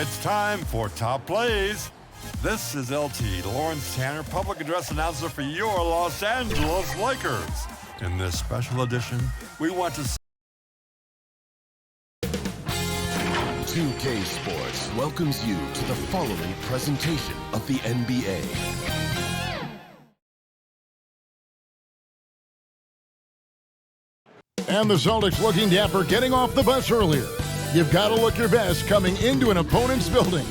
It's time for Top Plays. This is LT, Lawrence Tanner, public address announcer for your Los Angeles Lakers. In this special edition, we want to 2K Sports welcomes you to the following presentation of the NBA. And the Celtics looking dapper, getting off the bus earlier. You've got to look your best coming into an opponent's building.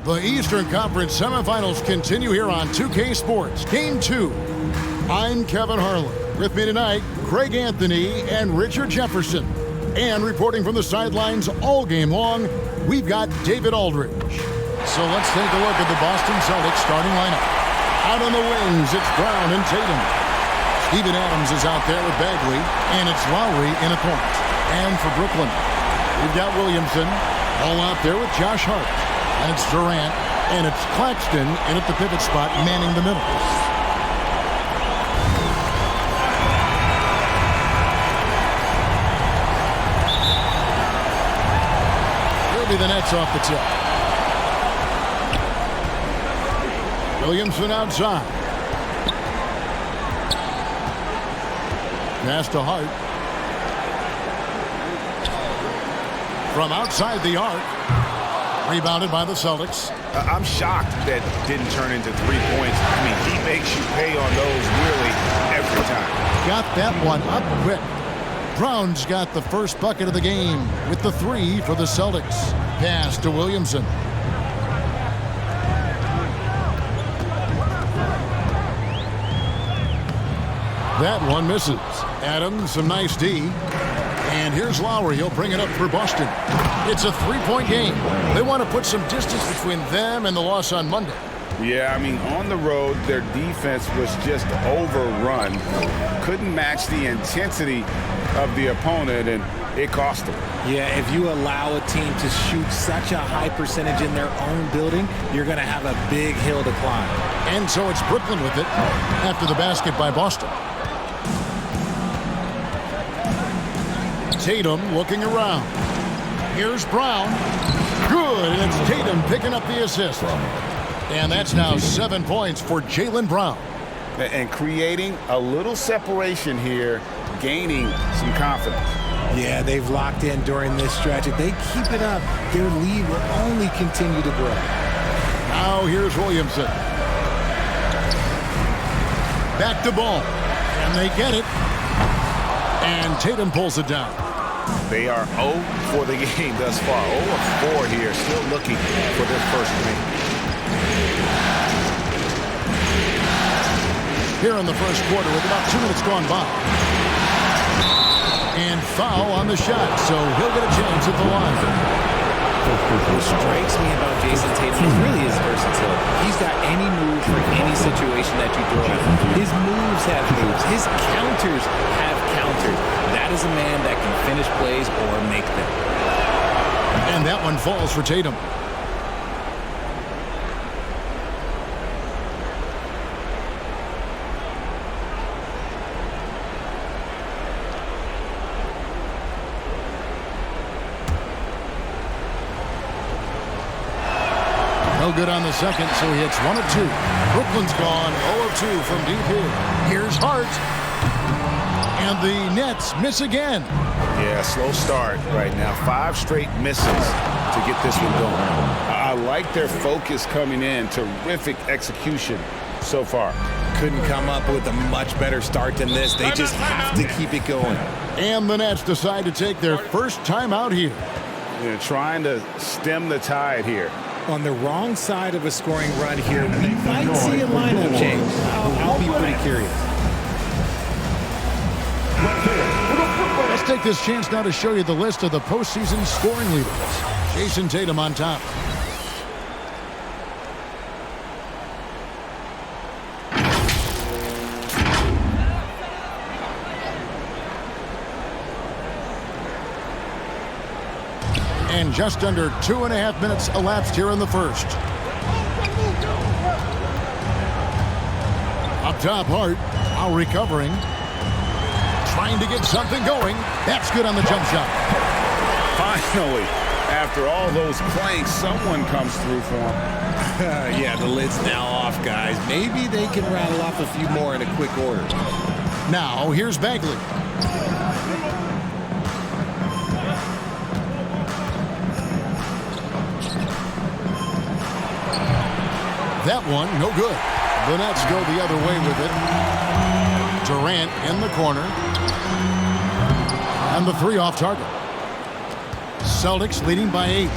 The Eastern Conference semifinals continue here on 2K Sports. Game 2. I'm Kevin Harlan. With me tonight, Craig Anthony and Richard Jefferson. And reporting from the sidelines all game long, we've got David Aldridge. So let's take a look at the Boston Celtics starting lineup. Out on the wings, it's Brown and Tatum. Steven Adams is out there with Bagley, and it's Lowry in a point. And for Brooklyn, we've got Williamson all out there with Josh Hart. And it's Durant, and it's Claxton in at the pivot spot, manning the middle. He'll be the Nets off the tip. Williamson outside. Pass to Hart. From outside the arc. Rebounded by the Celtics. I'm shocked that didn't turn into 3 points. I mean, he makes you pay on those nearly every time. Got that one up quick. Brown's got the first bucket of the game with the 3 for the Celtics. Pass to Williamson. That one misses. Adams, some nice D. And here's Lowry. He'll bring it up for Boston. It's a 3-point game. They want to put some distance between them and the loss on Monday. Yeah, I mean, on the road, their defense was just overrun. Couldn't match the intensity of the opponent, and it cost them. Yeah, if you allow a team to shoot such a high percentage in their own building, you're going to have a big hill to climb. And so it's Brooklyn with it after the basket by Boston. Tatum looking around. Here's Brown. Good, and it's Tatum picking up the assist. And that's now 7 points for Jaylen Brown. And creating a little separation here, gaining some confidence. Yeah, they've locked in during this stretch. If they keep it up, their lead will only continue to grow. Now here's Williamson. Back to ball. And they get it. And Tatum pulls it down. They are 0 for the game thus far. 0 of 4 here, still looking for their first win. Here in the first quarter with about 2 minutes gone by. And foul on the shot, so he'll get a chance at the line. What strikes me about Jason Tatum is really his versatility. He's got any move for any situation that you throw at him. His moves have moves. His counters have counters. That is a man that can finish plays or make them. And that one falls for Tatum. No good on the second, so he hits 1 of 2. Brooklyn's gone 0 of 2 from deep here. Here's Hart. And the Nets miss again. Yeah, slow start right now. 5 straight misses to get this one going. I like their focus coming in. Terrific execution so far. Couldn't come up with a much better start than this. They just have to keep it going. And the Nets decide to take their first time out here. They're trying to stem the tide here. On the wrong side of a scoring run here, we might see a lineup change. I'll be pretty curious. Let's take this chance now to show you the list of the postseason scoring leaders. Jason Tatum on top. And just under 2.5 minutes elapsed here in the first. Up top, Hart, now recovering. trying to get something going. That's good on the jump shot. Finally, after all those planks, someone comes through for him. Yeah, the lid's now off, guys. Maybe they can rattle off a few more in a quick order. Now, here's Bagley. That one, no good. The Nets go the other way with it. Durant in the corner. And the three off target. Celtics leading by 8.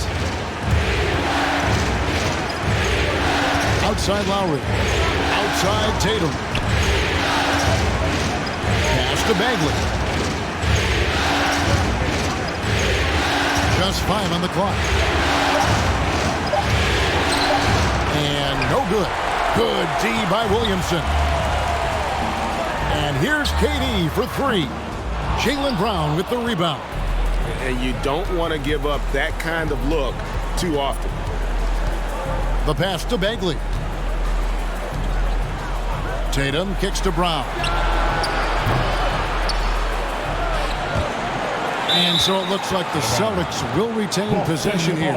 Outside Lowry. Outside Tatum. Pass to Bagley. Just 5 on the clock. And no good. Good D by Williamson. And here's KD for 3. Jaylen Brown with the rebound. And you don't want to give up that kind of look too often. The pass to Bagley. Tatum kicks to Brown. And so it looks like the Celtics will retain possession here.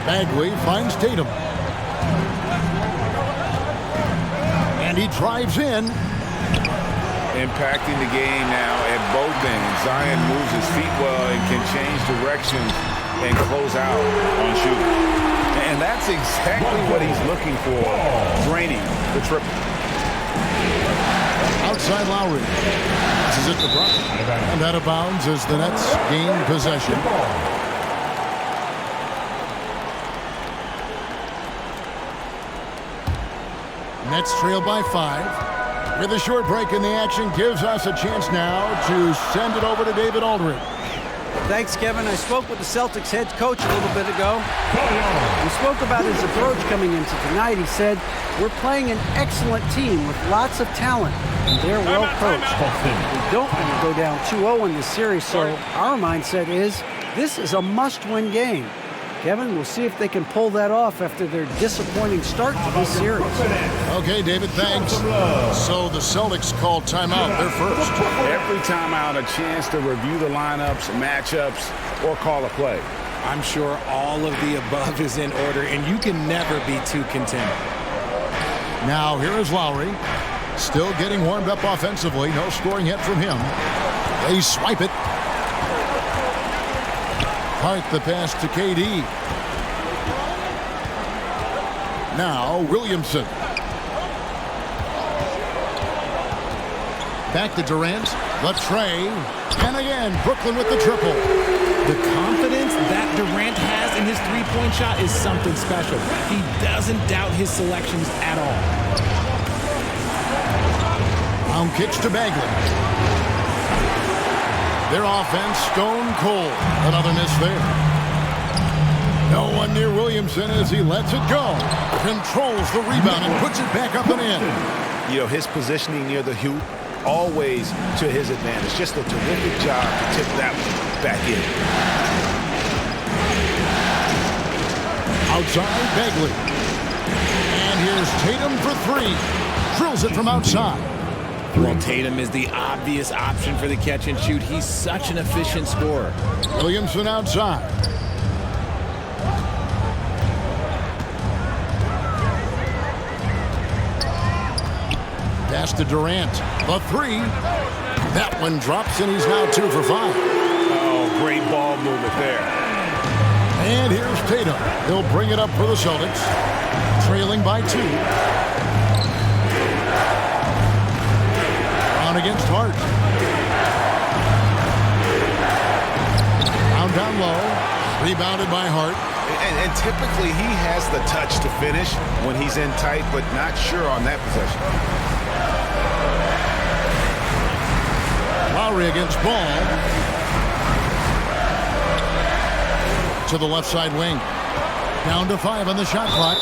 Bagley finds Tatum. And he drives in. Impacting the game now at both ends. Zion moves his feet well and can change directions and close out on shooting. And that's exactly what he's looking for, draining the triple. Outside Lowry. This is it to Brown. And out of bounds as the Nets gain possession. Nets trail by 5. With a short break in the action gives us a chance now to send it over to David Aldridge. Thanks, Kevin. I spoke with the Celtics head coach a little bit ago. We spoke about his approach coming into tonight. He said, we're playing an excellent team with lots of talent, and they're well coached. We don't want to go down 2-0 in this series, so our mindset is this is a must-win game. Kevin, we'll see if they can pull that off after their disappointing start to this series. Okay, David, thanks. So the Celtics call timeout. They're first. Every timeout, a chance to review the lineups, matchups, or call a play. I'm sure all of the above is in order, and you can never be too content. Now, here is Lowry. Still getting warmed up offensively. No scoring yet from him. They swipe it. Hart the pass to KD. Now Williamson. Back to Durant. The tray. And again, Brooklyn with the triple. The confidence that Durant has in his three-point shot is something special. He doesn't doubt his selections at all. Brown kicks to Bagley. Their offense stone cold. Another miss there. No one near Williamson as he lets it go. Controls the rebound and puts it back up and in. You know, his positioning near the hoop, always to his advantage. Just a terrific job to tip that one back in. Outside, Bagley. And here's Tatum for 3. Drills it from outside. Well, Tatum is the obvious option for the catch and shoot. He's such an efficient scorer. Williamson outside. Pass to Durant. The 3. That one drops, and he's now 2 for 5. Oh, great ball movement there. And here's Tatum. He'll bring it up for the Celtics. Trailing by 2. Brown against Hart. Down low. Rebounded by Hart. And typically he has the touch to finish when he's in tight, but not sure on that possession. Lowry against Ball. To the left side wing. Down to 5 on the shot clock.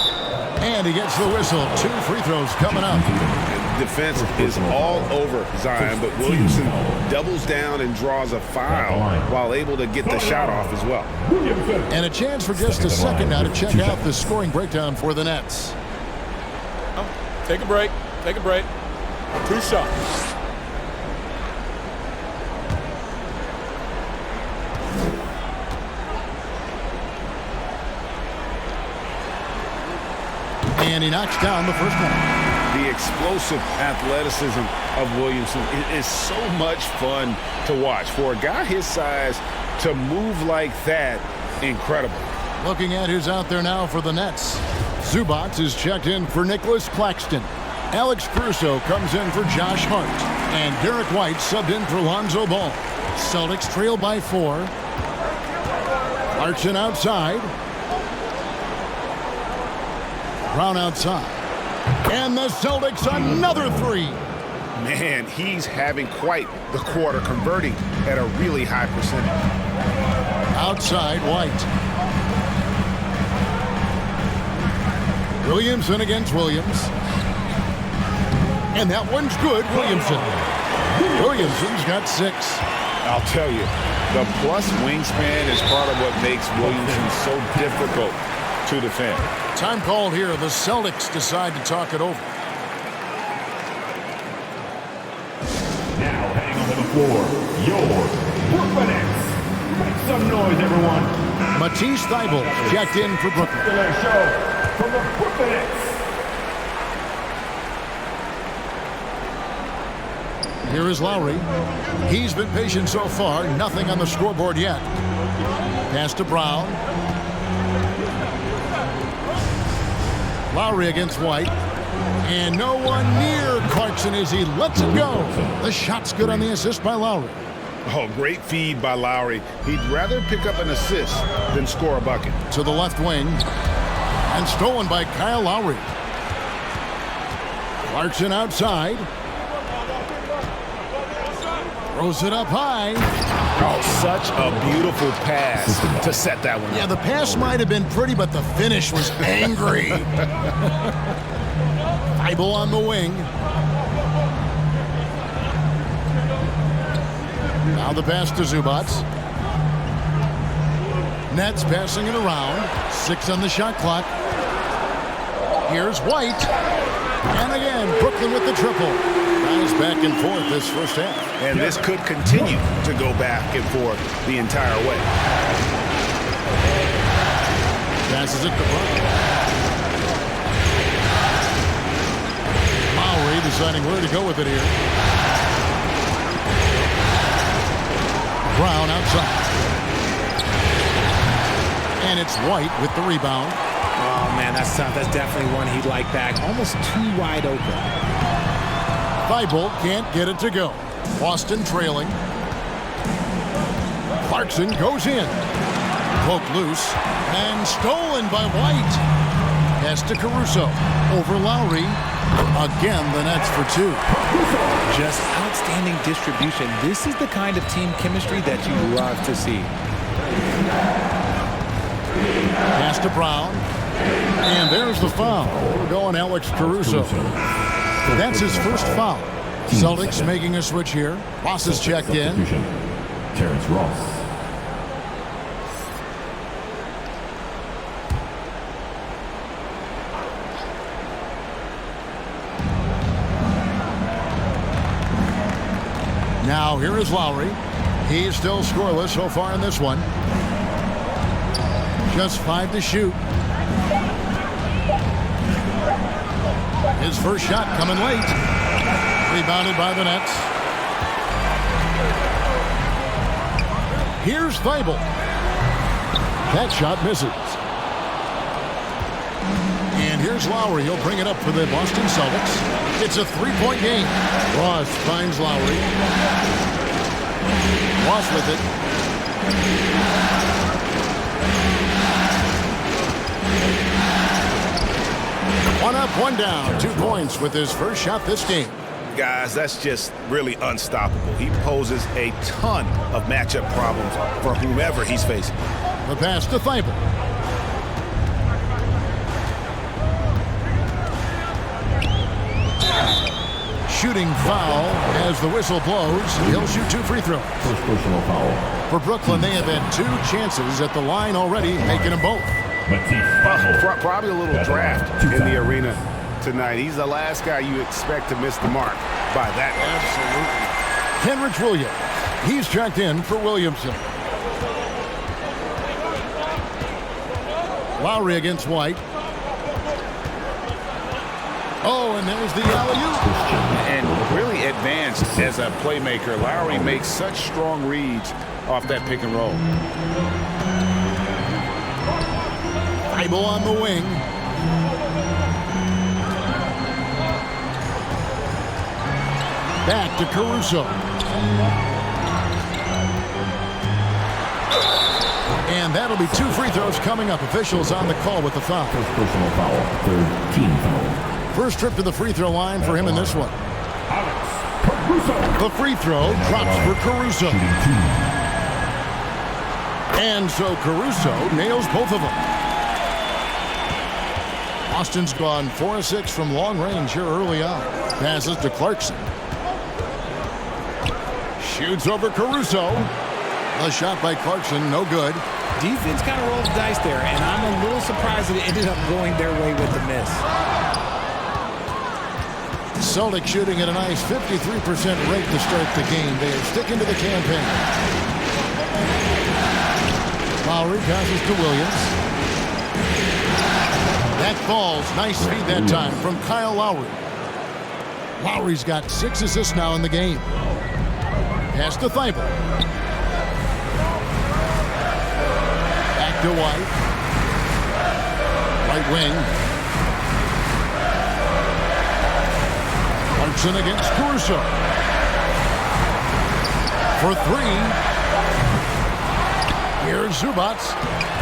And he gets the whistle. 2 free throws coming up. Defense is all over Zion, but Williamson doubles down and draws a foul while able to get the shot off as well. And a chance for just a second now to check out the scoring breakdown for the Nets. Take a break. Take a break. 2 shots. And he knocks down the first one. The explosive athleticism of Williamson is so much fun to watch. For a guy his size to move like that, incredible. Looking at who's out there now for the Nets. Zubac is checked in for Nicholas Claxton. Alex Caruso comes in for Josh Hart. And Derek White subbed in for Lonzo Ball. Celtics trail by 4. Clarkson outside. Brown outside. And the Celtics another 3. Man, he's having quite the quarter, converting at a really high percentage. Outside White. Williamson against Williams. And that one's good, Williamson. Williamson's got 6. I'll tell you, the plus wingspan is part of what makes Williamson so difficult to defend. Time called here. The Celtics decide to talk it over. Now heading onto the floor, your Brooklyn Nets. Make some noise, everyone. Matisse Thybulle checked in for Brooklyn. Show from the Brooklyn Nets. Here is Lowry. He's been patient so far. Nothing on the scoreboard yet. Pass to Brown. Lowry against White. And no one near Clarkson as he lets it go. The shot's good on the assist by Lowry. Oh, great feed by Lowry. He'd rather pick up an assist than score a bucket. To the left wing. And stolen by Kyle Lowry. Clarkson outside. Throws it up high. Oh, such a beautiful pass to set that one. Yeah, the pass might have been pretty, but the finish was angry. Thybulle on the wing. Now the pass to Zubac. Nets passing it around. 6 on the shot clock. Here's White. And again, Brooklyn with the triple. Guys back and forth this first half. And this could continue to go back and forth the entire way. Passes it to Brown. Lowry deciding where to go with it here. Brown outside. And it's White with the rebound. Oh, man, that's tough. That's definitely one he'd like back. Almost too wide open. Thybulle can't get it to go. Boston trailing. Clarkson goes in. Poked loose. And stolen by White. Pass to Caruso. Over Lowry. Again, the Nets for 2. Just outstanding distribution. This is the kind of team chemistry that you love to see. Pass to Brown. And there's the foul. We're going Alex Caruso. That's his first foul. Celtics making a switch here. Ross is checked in. Terrence Ross. Now here is Lowry. He's still scoreless so far in this one. Just 5 to shoot. His first shot coming late. Rebounded by the Nets. Here's Thybulle. That shot misses. And here's Lowry. He'll bring it up for the Boston Celtics. It's a 3-point game. Ross finds Lowry. Ross with it. One up, one down. 2 points with his first shot this game. Guys, that's just really unstoppable. He poses a ton of matchup problems for whomever he's facing. The pass to Thybulle. shooting foul as the whistle blows. He'll shoot 2 free throws. First personal foul. For Brooklyn, they have had 2 chances at the line already, making them both. Probably a little draft in the arena tonight. He's the last guy you expect to miss the mark by that. Absolutely. Kenrich Williams. He's checked in for Williamson. Lowry against White. Oh, and there's the alley-oop. And really advanced as a playmaker. Lowry makes such strong reads off that pick and roll. Thibault on the wing. Back to Caruso. And that'll be 2 free throws coming up. Officials on the call with the foul. First personal foul. Third team foul. First trip to the free throw line for him in this one. Caruso. The free throw drops for Caruso. And so Caruso nails both of them. Austin's gone 4 of 6 from long range here early on. Passes to Clarkson. Shoots over Caruso. A shot by Clarkson, no good. Defense kind of rolled the dice there, and I'm a little surprised that it ended up going their way with the miss. Celtics shooting at a nice 53% rate to start the game. They are sticking to the campaign. Lowry passes to Williams. That falls. Nice feed that time from Kyle Lowry. Lowry's got 6 assists now in the game. Pass to Thibault. Back to White. Right wing. Clarkson against Caruso. For 3. Here's Zubac.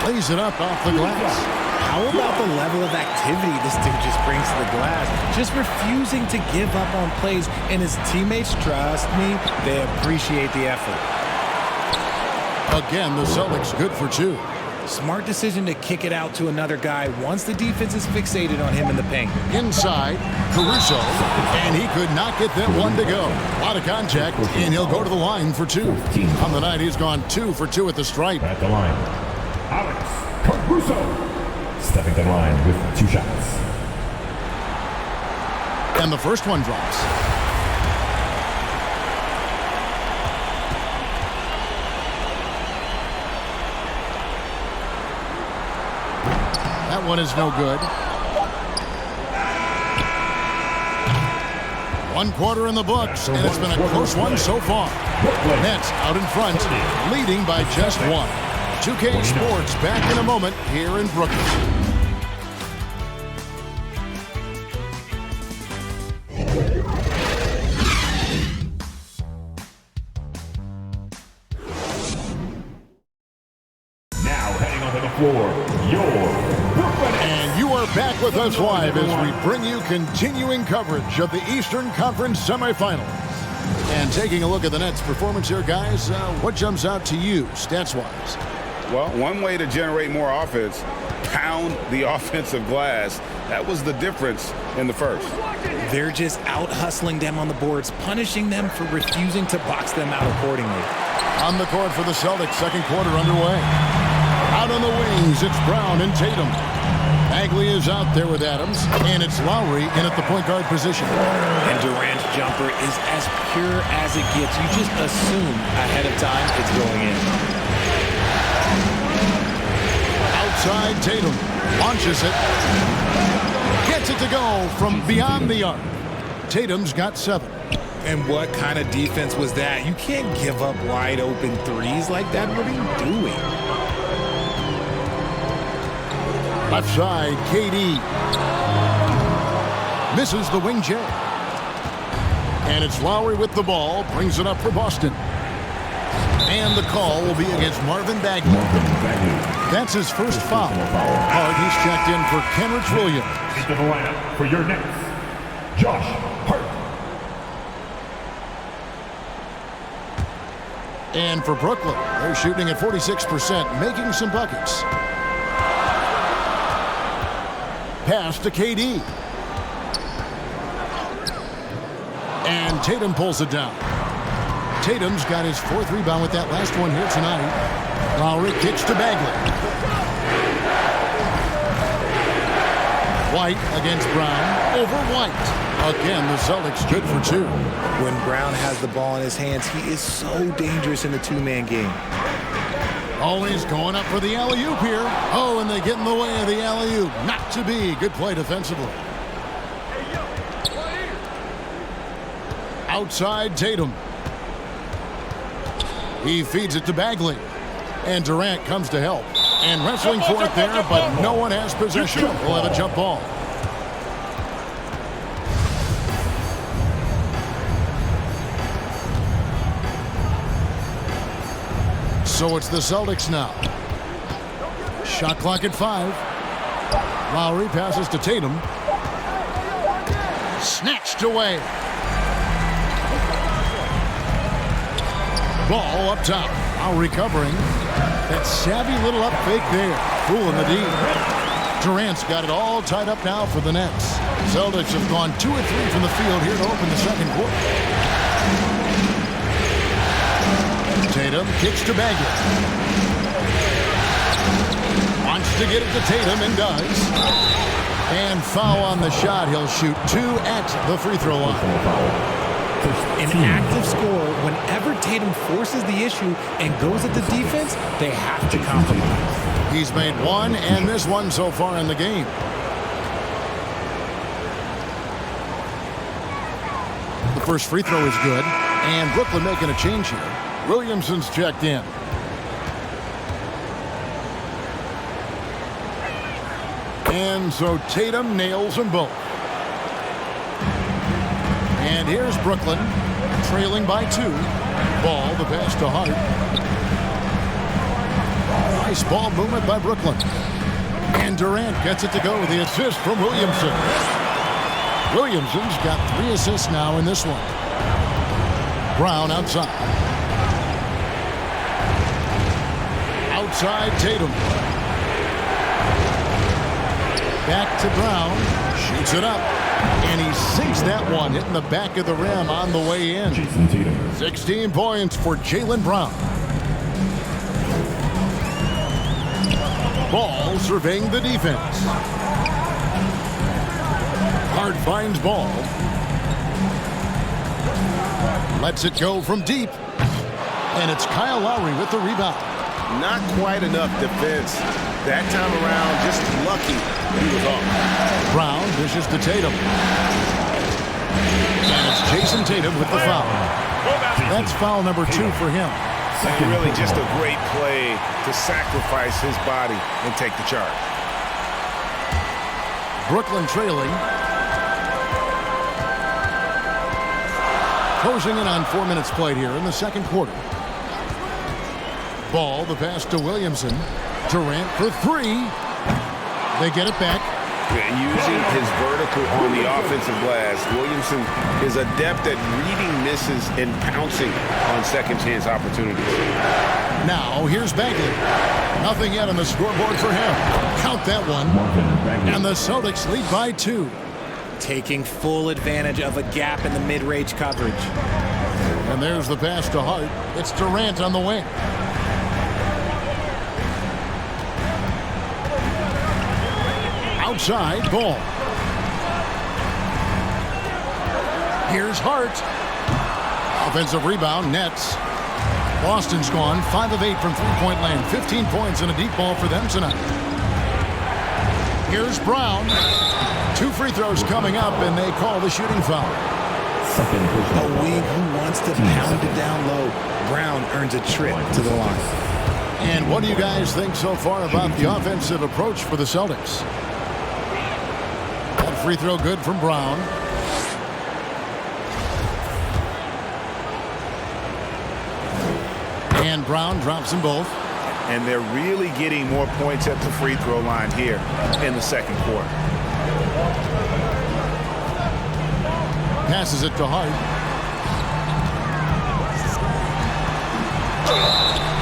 Lays it up off the glass. How about the level of activity this dude just brings to the glass? Just refusing to give up on plays, and his teammates, trust me, they appreciate the effort. Again, the Celtics good for 2. Smart decision to kick it out to another guy once the defense is fixated on him in the paint. Inside, Caruso, and he could not get that one to go. A lot of contact, and he'll go to the line for 2. On the night, he's gone 2 for 2 at the stripe. At the line, Alex Caruso. Stepping to the line with 2 shots. And the first one drops. That one is no good. 1 quarter in the books, and it's been a close one so far. Nets out in front, leading by just 1. 2K Sports back in a moment here in Brooklyn. Now heading onto the floor, your Brooklyn. And you are back with us live as we bring you continuing coverage of the Eastern Conference semifinals. And taking a look at the Nets' performance here, guys, what jumps out to you stats-wise? Well, one way to generate more offense, pound the offensive glass. That was the difference in the first. They're just out-hustling them on the boards, punishing them for refusing to box them out accordingly. On the court for the Celtics, second quarter underway. Out on the wings, it's Brown and Tatum. Bagley is out there with Adams, and it's Lowry in at the point guard position. And Durant's jumper is as pure as it gets. You just assume ahead of time it's going in. Outside, Tatum launches it. Gets it to go from beyond the arc. Tatum's got 7. And what kind of defense was that? You can't give up wide open threes like that. What are you doing? Left side, KD. Misses the wing J. And it's Lowry with the ball. Brings it up for Boston. And the call will be against Marvin Bagley. That's his first foul. Hart, he's checked in for Kenrich Williams. Into the lineup for your Nets, Josh Hart. And for Brooklyn, they're shooting at 46%, making some buckets. Pass to KD. And and Tatum pulls it down. Tatum's got his 4th rebound with that last one here tonight. Lowry kicks to Bagley. White against Brown. Over White. Again, the Celtics good for 2. When Brown has the ball in his hands, he is so dangerous in the two-man game. Always going up for the alley-oop here. Oh, and they get in the way of the alley-oop. Not to be. Good play defensively. Outside Tatum. He feeds it to Bagley. And Durant comes to help. And wrestling for it there, but no one has possession. We'll have a jump ball. So it's the Celtics now. Shot clock at 5. Lowry passes to Tatum. Snatched away. Ball up top. Lowry covering. That savvy little up fake there. Fooling the D. Durant's got it all tied up now for the Nets. Celtics have gone 2 of 3 from the field here to open the second quarter. Tatum kicks to Bagley. Wants to get it to Tatum and does. And foul on the shot. He'll shoot 2 at the free throw line. An active scorer, whenever Tatum forces the issue and goes at the defense, they have to compromise. He's made 1 and missed 1 so far in the game. The first free throw is good. And Brooklyn making a change here. Williamson's checked in. And so Tatum nails them both. And here's Brooklyn, trailing by 2. Ball, the pass to Hart. Nice ball movement by Brooklyn. And Durant gets it to go with the assist from Williamson. Williamson's got 3 assists now in this one. Brown outside. Outside Tatum. Back to Brown. Shoots it up. And he sinks that one, hitting the back of the rim on the way in. 16 points for Jaylen Brown. Ball surveying the defense. Hart finds ball. Lets it go from deep. And it's Kyle Lowry with the rebound. Not quite enough defense. That time around, just lucky he was off. Brown dishes to Tatum. And it's Jason Tatum with the foul. That's foul number 2 for him. And really just a great play to sacrifice his body and take the charge. Brooklyn trailing. Closing in on 4 minutes played here in the second quarter. Ball, the pass to Williamson. Durant for 3. They get it back. Using his vertical on the offensive glass, Williamson is adept at reading misses and pouncing on second chance opportunities. Now here's Bagley. Nothing yet on the scoreboard for him. Count that one. And the Celtics lead by 2. Taking full advantage of a gap in the mid-range coverage. And there's the pass to Hart. It's Durant on the wing. Outside, ball. Here's Hart. Offensive rebound, Nets. Boston's gone 5 of 8 from three-point land. 15 points and a deep ball for them tonight. Here's Brown. 2 free throws coming up, and they call the shooting foul. A wing who wants to pound it down low. Brown earns a trip to the line. And what do you guys think so far about the offensive approach for the Celtics? That free throw good from Brown. And Brown drops them both. And they're really getting more points at the free throw line here in the second quarter. Passes it to Hart.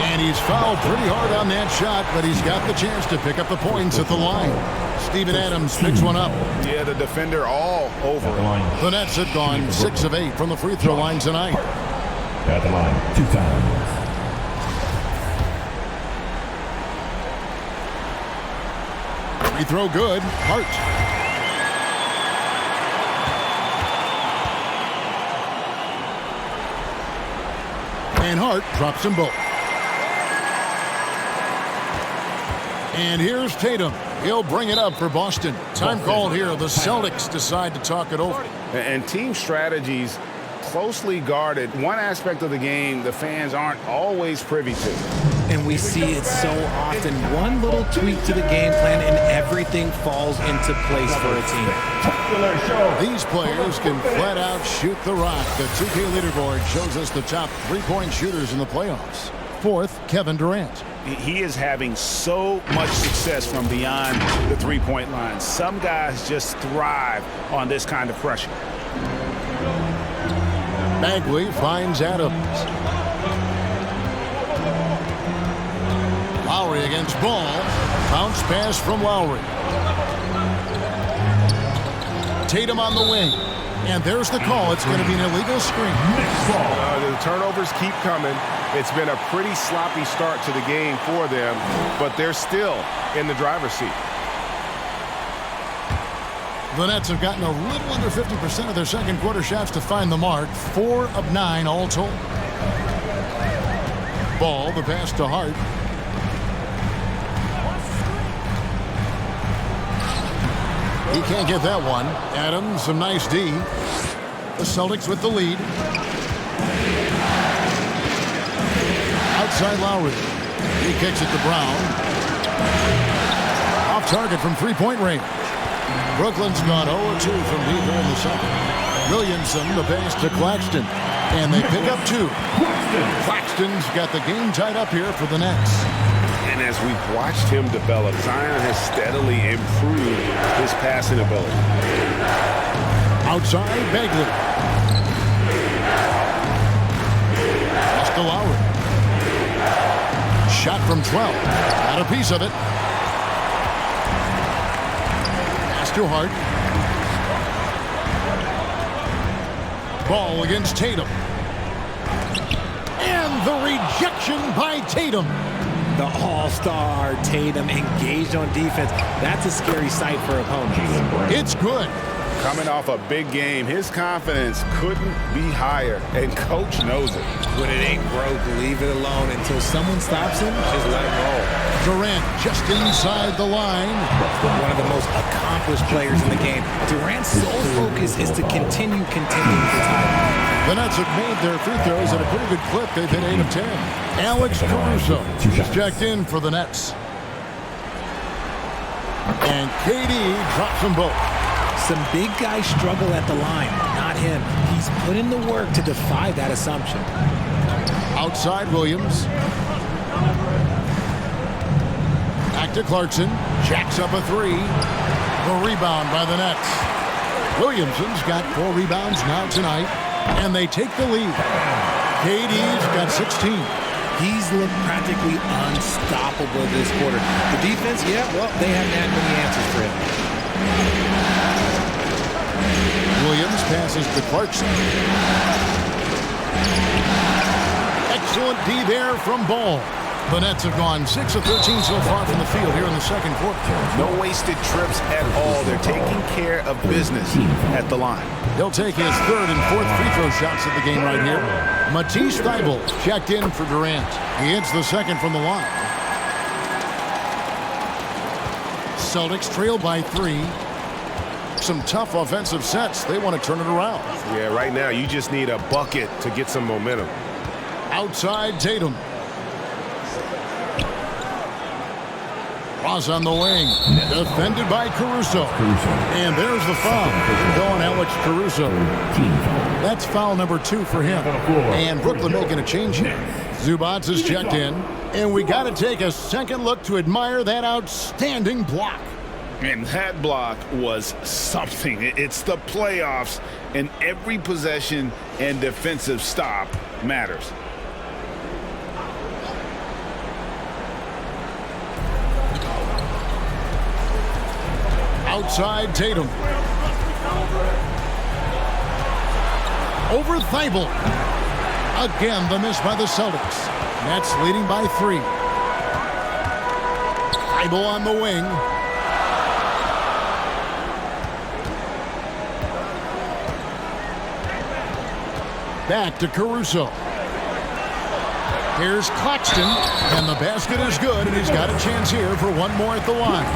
And he's fouled pretty hard on that shot, but he's got the chance to pick up the points at the line. Steven Adams picks one up. Yeah, the defender all over it. The Nets have gone 6 of 8 from the free throw line tonight. At the line, 2 times. Free throw good. Hart. And Hart drops them both. And here's Tatum. He'll bring it up for Boston. Time called here. The Celtics decide to talk it over. And team strategies closely guarded. One aspect of the game the fans aren't always privy to. And we see it so often. One little tweak to the game plan and everything falls into place for a team. These players can flat out shoot the rock. The 2K leaderboard shows us the top three-point shooters in the playoffs. Fourth, Kevin Durant. He is having so much success from beyond the three-point line. Some guys just thrive on this kind of pressure. Bagley finds Adams. Lowry against Ball. Bounce pass from Lowry. Tatum on the wing. And there's the call. It's going to be an illegal screen. The turnovers keep coming. It's been a pretty sloppy start to the game for them, but they're still in the driver's seat. The Nets have gotten a little under 50% of their second quarter shots to find the mark. 4 of 9 all told. Ball, the pass to Hart. He can't get that one. Adams, some nice D. The Celtics with the lead. Outside Lowry. He kicks it to Brown. Off target from three-point range. Brooklyn's gone 0-2 from deep here in the second. Williamson, the pass to Claxton. And they pick up 2. Claxton's got the game tied up here for the Nets. And as we've watched him develop, Zion has steadily improved his passing ability. Outside, Bagley. Pass to Lowry. Shot from 12. Got a piece of it. Pass to Hart. Ball against Tatum. And the rejection by Tatum. The all-star Tatum engaged on defense. That's a scary sight for opponents. It's good. Coming off a big game, his confidence couldn't be higher, and coach knows it. When it ain't broke, leave it alone until someone stops him. Just let him roll. Durant just inside the line. One of the most accomplished players in the game. Durant's sole focus is to continue the title. The Nets have made their free throws at a pretty good clip. They've hit 8 of 10. Alex Caruso is checked in for the Nets. And KD drops them both. Some big guys struggle at the line, not him. He's put in the work to defy that assumption. Outside Williams. Back to Clarkson. Jacks up a 3. The rebound by the Nets. Williamson's got 4 rebounds now tonight. And they take the lead. KD's got 16. He's looked practically unstoppable this quarter. The defense, yeah, well, they haven't had many answers for him. Williams passes to Clarkson. Excellent D there from Ball. The Nets have gone 6 of 13 so far from the field here in the second quarter. No wasted trips at all. They're taking care of business at the line. He'll take his 3rd and 4th free throw shots of the game right here. Matisse Thybulle checked in for Durant. He hits the second from the line. Celtics trail by 3. Some tough offensive sets. They want to turn it around. Yeah, right now you just need a bucket to get some momentum. Outside Tatum. Ross on the wing. Defended by Caruso. And there's the foul. Going Alex Caruso. That's foul number 2 for him. And Brooklyn making a change here. Zubats is checked in. And we got to take a second look to admire that outstanding block. And that block was something. It's the playoffs, and every possession and defensive stop matters. Outside Tatum. Over Thibault. Again, the miss by the Celtics. Nets leading by 3. Thibault on the wing. Back to Caruso. Here's Claxton, and the basket is good, and he's got a chance here for one more at the line.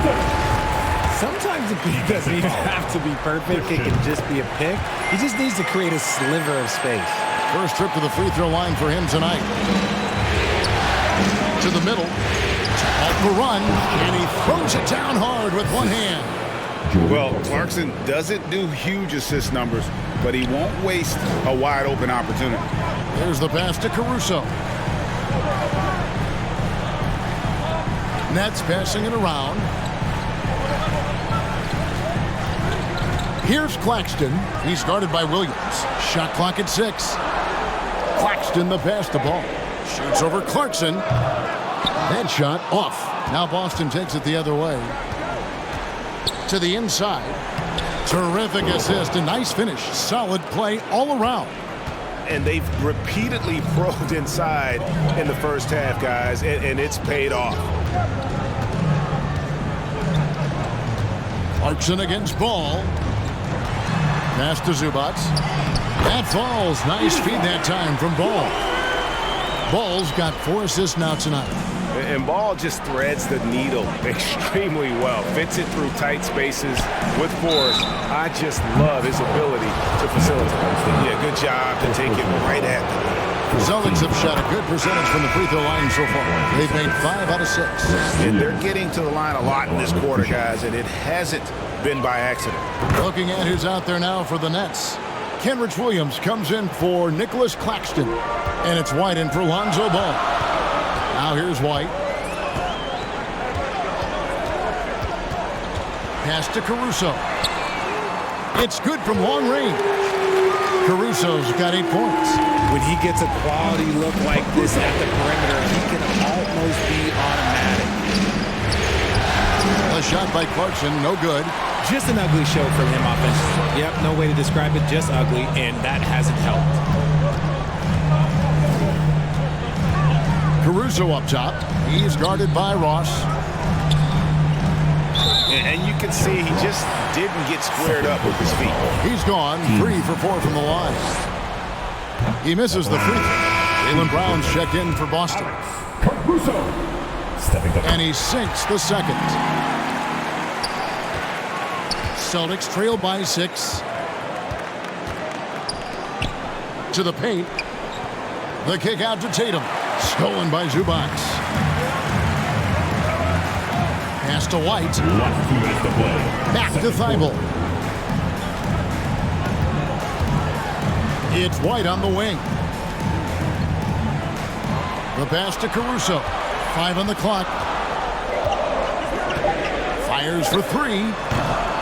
Sometimes the pick doesn't even have to be perfect. It can just be a pick. He just needs to create a sliver of space. First trip to the free throw line for him tonight. To the middle. Off the run, and he throws it down hard with one hand. Well, Clarkson doesn't do huge assist numbers, but he won't waste a wide open opportunity. Here's the pass to Caruso. Nets passing it around. Here's Claxton. He's guarded by Williams. Shot clock at 6. Claxton the pass to Ball. Shoots over Clarkson. That shot off. Now Boston takes it the other way. To the inside. Terrific assist. A nice finish. Solid play all around. And they've repeatedly probed inside in the first half, guys, and it's paid off. Clarkson against Ball. Pass to Zubac. That falls. Nice feed that time from Ball. Ball's got 4 assists now tonight. And Ball just threads the needle extremely well. Fits it through tight spaces with force. I just love his ability to facilitate. Yeah, good job to take it right at them. Celtics have shot a good percentage from the free throw line so far. They've made 5 out of 6. And they're getting to the line a lot in this quarter, guys, and it hasn't been by accident. Looking at who's out there now for the Nets. Kenrich Williams comes in for Nicholas Claxton. And it's White in for Lonzo Ball. Now here's White. Pass to Caruso. It's good from long range. Caruso's got 8 points. When he gets a quality look like this at the perimeter, he can almost be automatic. A shot by Clarkson, no good. Just an ugly show from him offensively. Yep, no way to describe it, just ugly, and that hasn't helped. Caruso up top. He's guarded by Ross. And you can see he just didn't get squared up with his feet. He's gone 3 for 4 from the line. He misses the free throw. Jaylen Brown's checked in for Boston. And he sinks the second. Celtics trail by 6. To the paint. The kick out to Tatum. Stolen by Zubac. Pass to White. Back to Thibault. It's White on the wing. The pass to Caruso. 5 on the clock. Fires for 3.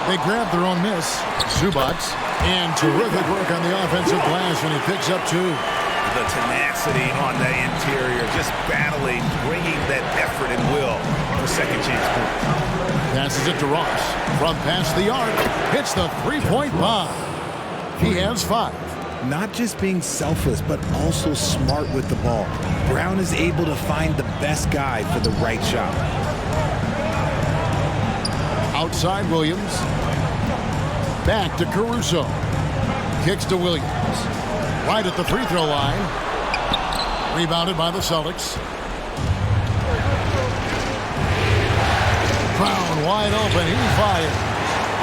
They grab their own miss. Zubac. And terrific work on the offensive glass when he picks up 2. The tenacity on the interior, just battling, bringing that effort and will for second chance points. Passes it to Ross. From past the arc, hits the 3-point bomb. He has 5. Not just being selfless, but also smart with the ball. Brown is able to find the best guy for the right shot. Outside Williams. Back to Caruso. Kicks to Williams. Right at the free throw line. Rebounded by the Celtics. Brown wide open. He fires.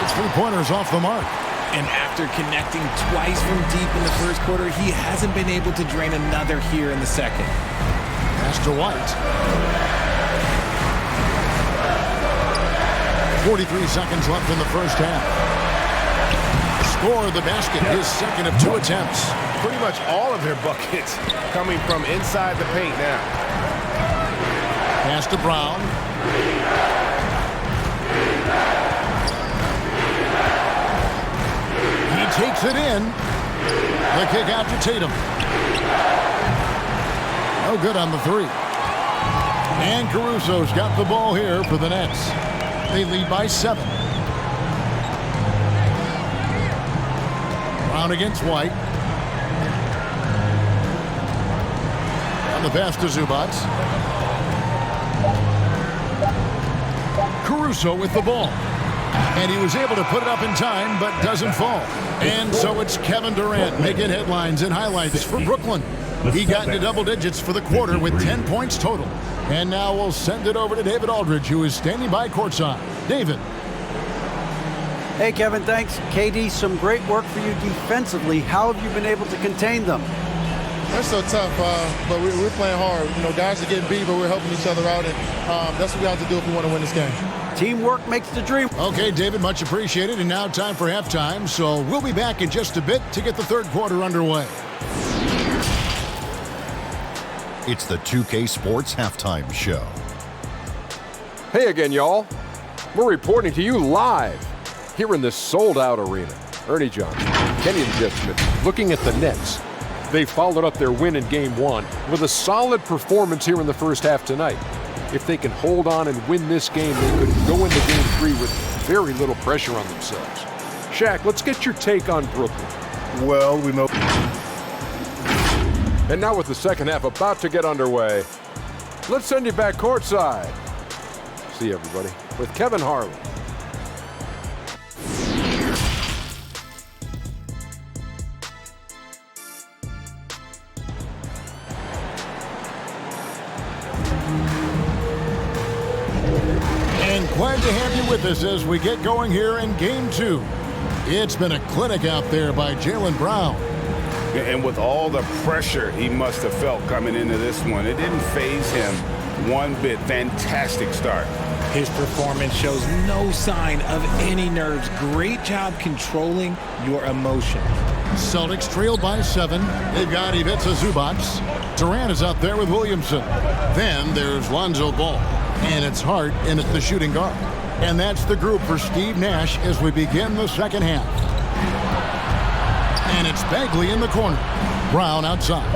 His 3-pointers off the mark. And after connecting twice from deep in the first quarter, he hasn't been able to drain another here in the second. Pass to White. 43 seconds left in the first half. Score the basket, his second of 2 attempts. Pretty much all of their buckets coming from inside the paint now. Pass to Brown. He takes it in. The kick out to Tatum. No good on the 3. And Caruso's got the ball here for the Nets. They lead by 7. Brown against White. On the pass to Zubats. Caruso with the ball. And he was able to put it up in time, but doesn't fall. And so it's Kevin Durant making headlines and highlights for Brooklyn. He got into double digits for the quarter with 10 points total. And now we'll send it over to David Aldridge, who is standing by courtside. David. Hey, Kevin, thanks. KD, some great work for you defensively. How have you been able to contain them? They're so tough, but we're playing hard. You know, guys are getting beat, but we're helping each other out, and that's what we have to do if we want to win this game. Teamwork makes the dream. Okay, David, much appreciated. And now time for halftime. So we'll be back in just a bit to get the third quarter underway. It's the 2K Sports Halftime Show. Hey again, y'all. We're reporting to you live here in this sold-out arena. Ernie Johnson, Kenny the Jet Smith, looking at the Nets. They followed up their win in Game 1 with a solid performance here in the first half tonight. If they can hold on and win this game, they could go into Game 3 with very little pressure on themselves. Shaq, let's get your take on Brooklyn. Well, we know. And now with the second half about to get underway, let's send you back courtside. See everybody with Kevin Harlan. And glad to have you with us as we get going here in Game 2. It's been a clinic out there by Jaylen Brown. And with all the pressure he must have felt coming into this one, it didn't faze him one bit. Fantastic start. His performance shows no sign of any nerves. Great job controlling your emotion. Celtics trailed by 7. They've got Ivica Zubats. Durant is out there with Williamson. Then there's Lonzo Ball. And it's Hart in at the shooting guard. And that's the group for Steve Nash as we begin the second half. And it's Bagley in the corner. Brown outside.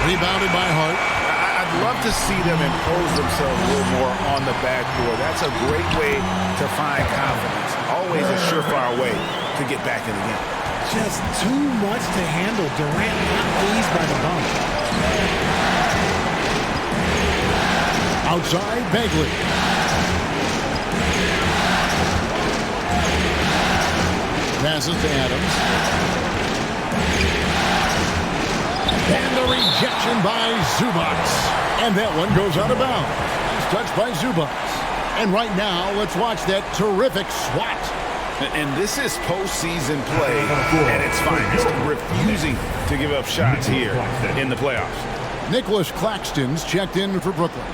Rebounded by Hart. I'd love to see them impose themselves a little more on the backboard. That's a great way to find confidence. Always a surefire way to get back in the game. Just too much to handle. Durant not pleased by the bump. Outside, Bagley. Passes to Adams. And the rejection by Zubats. And that one goes out of bounds. Nice touch by Zubats. And right now, let's watch that terrific swat. And this is postseason play at its finest, refusing to give up shots here in the playoffs. Nicholas Claxton's checked in for Brooklyn.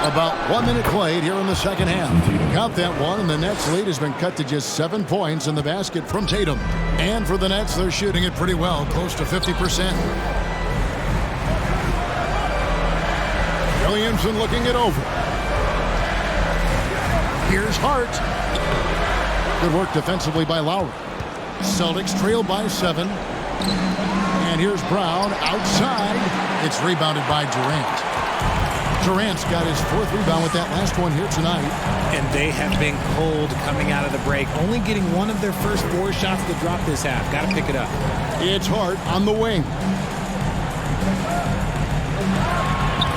About 1 minute played here in the second half. Count that one, and the Nets' lead has been cut to just 7 points in the basket from Tatum. And for the Nets, they're shooting it pretty well, close to 50%. Williamson looking it over. Here's Hart. Good work defensively by Lowry. Celtics trail by 7. And here's Brown outside. It's rebounded by Durant. Durant's got his 4th rebound with that last one here tonight. And they have been cold coming out of the break. Only getting one of their first 4 shots to drop this half. Got to pick it up. It's Hart on the wing.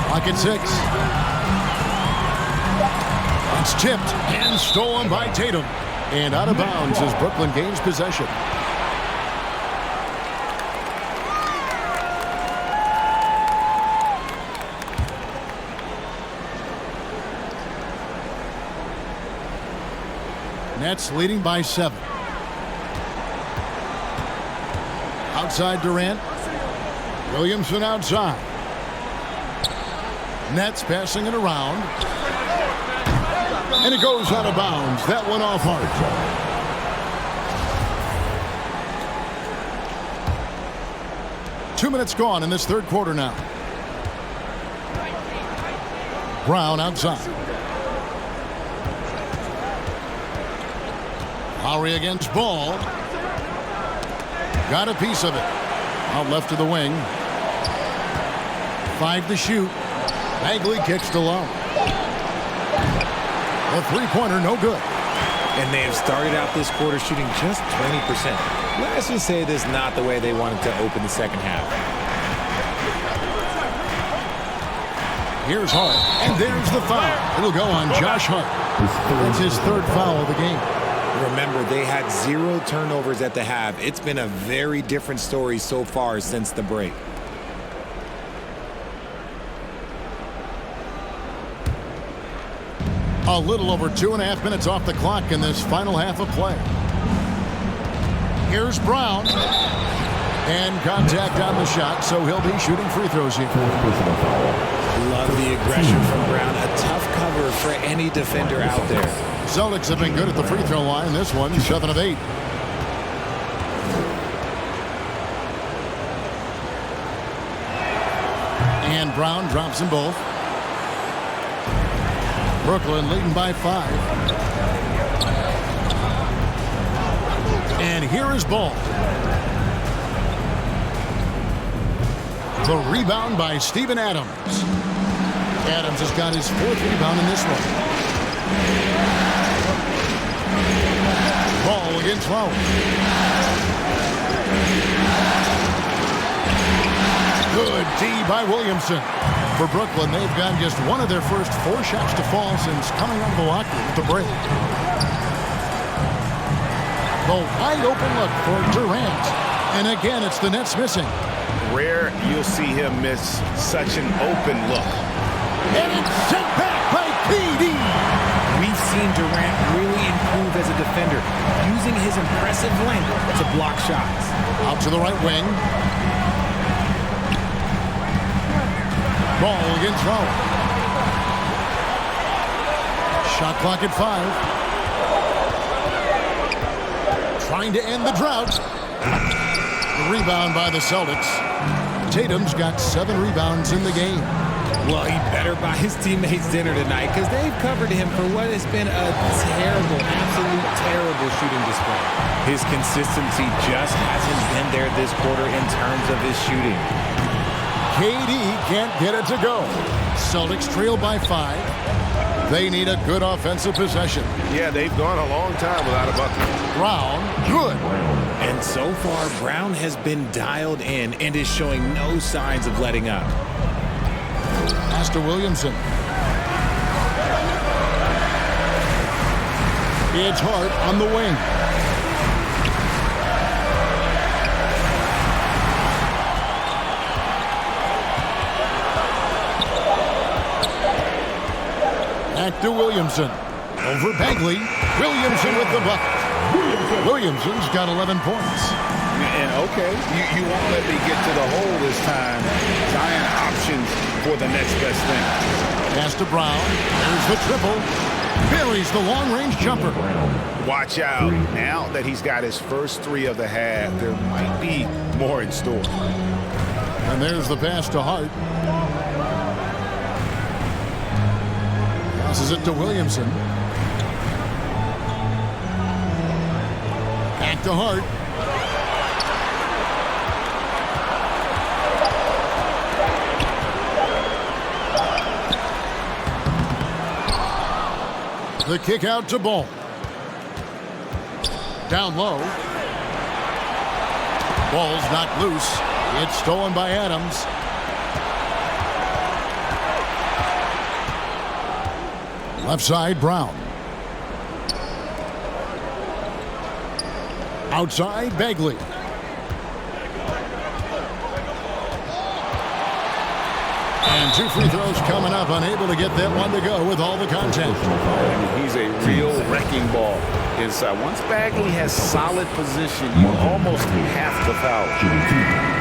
Clock at 6. It's tipped and stolen by Tatum. And out of bounds as Brooklyn gains possession. Nets leading by 7. Outside Durant. Williamson outside. Nets passing it around. And it goes out of bounds. That one off Hart. Two minutes gone in this third quarter now. Brown outside. Lowry against Ball. Got a piece of it. Out left to the wing. 5 to shoot. Bagley kicks to Lowry. The three-pointer, no good. And they have started out this quarter shooting just 20%. Let's just say this is not the way they wanted to open the second half. Here's Hart, and there's the foul. It'll go on Josh Hart. That's his third foul of the game. Remember, they had 0 turnovers at the half. It's been a very different story so far since the break. A little over 2.5 minutes off the clock in this final half of play. Here's Brown. And contact on the shot, so he'll be shooting free throws here. Love the aggression from Brown. A tough cover for any defender out there. Celtics have been good at the free throw line. This one, 7 of 8. And Brown drops them both. Brooklyn leading by 5. And here is Ball. The rebound by Steven Adams. Adams has got his 4th rebound in this one. Ball against Lowry. Good D by Williamson. For Brooklyn, they've gotten just one of their first 4 shots to fall since coming out of the locker room at the break. The wide open look for Durant. And again, it's the Nets missing. Rare you'll see him miss such an open look. And it's sent back by PD. We've seen Durant really improve as a defender, using his impressive length to block shots. Out to the right wing. Ball against Lowry. Shot clock at 5. Trying to end the drought. The rebound by the Celtics. Tatum's got 7 rebounds in the game. Well, he better buy his teammates dinner tonight because they've covered him for what has been a terrible, absolute terrible shooting display. His consistency just hasn't been there this quarter in terms of his shooting. KD can't get it to go. Celtics trail by 5. They need a good offensive possession. Yeah, they've gone a long time without a bucket. Brown, good. And so far, Brown has been dialed in and is showing no signs of letting up. Pass to Williamson. It's Hart on the wing. Back to Williamson. Over Bagley. Williamson with the bucket. Williamson's got 11 points. And okay, you won't let me get to the hole this time. Giant options for the next best thing. Pass to Brown. There's the triple. Buries the long-range jumper. Watch out. Now that he's got his first 3 of the half, there might be more in store. And there's the pass to Hart. Passes it to Williamson. Back to Hart. The kick out to Ball. Down low. Ball's knocked loose. It's stolen by Adams. Left side, Brown. Outside, Bagley. And 2 free throws coming up, unable to get that one to go with all the contact. He's a real wrecking ball inside. Once Bagley has solid position, you almost have to foul.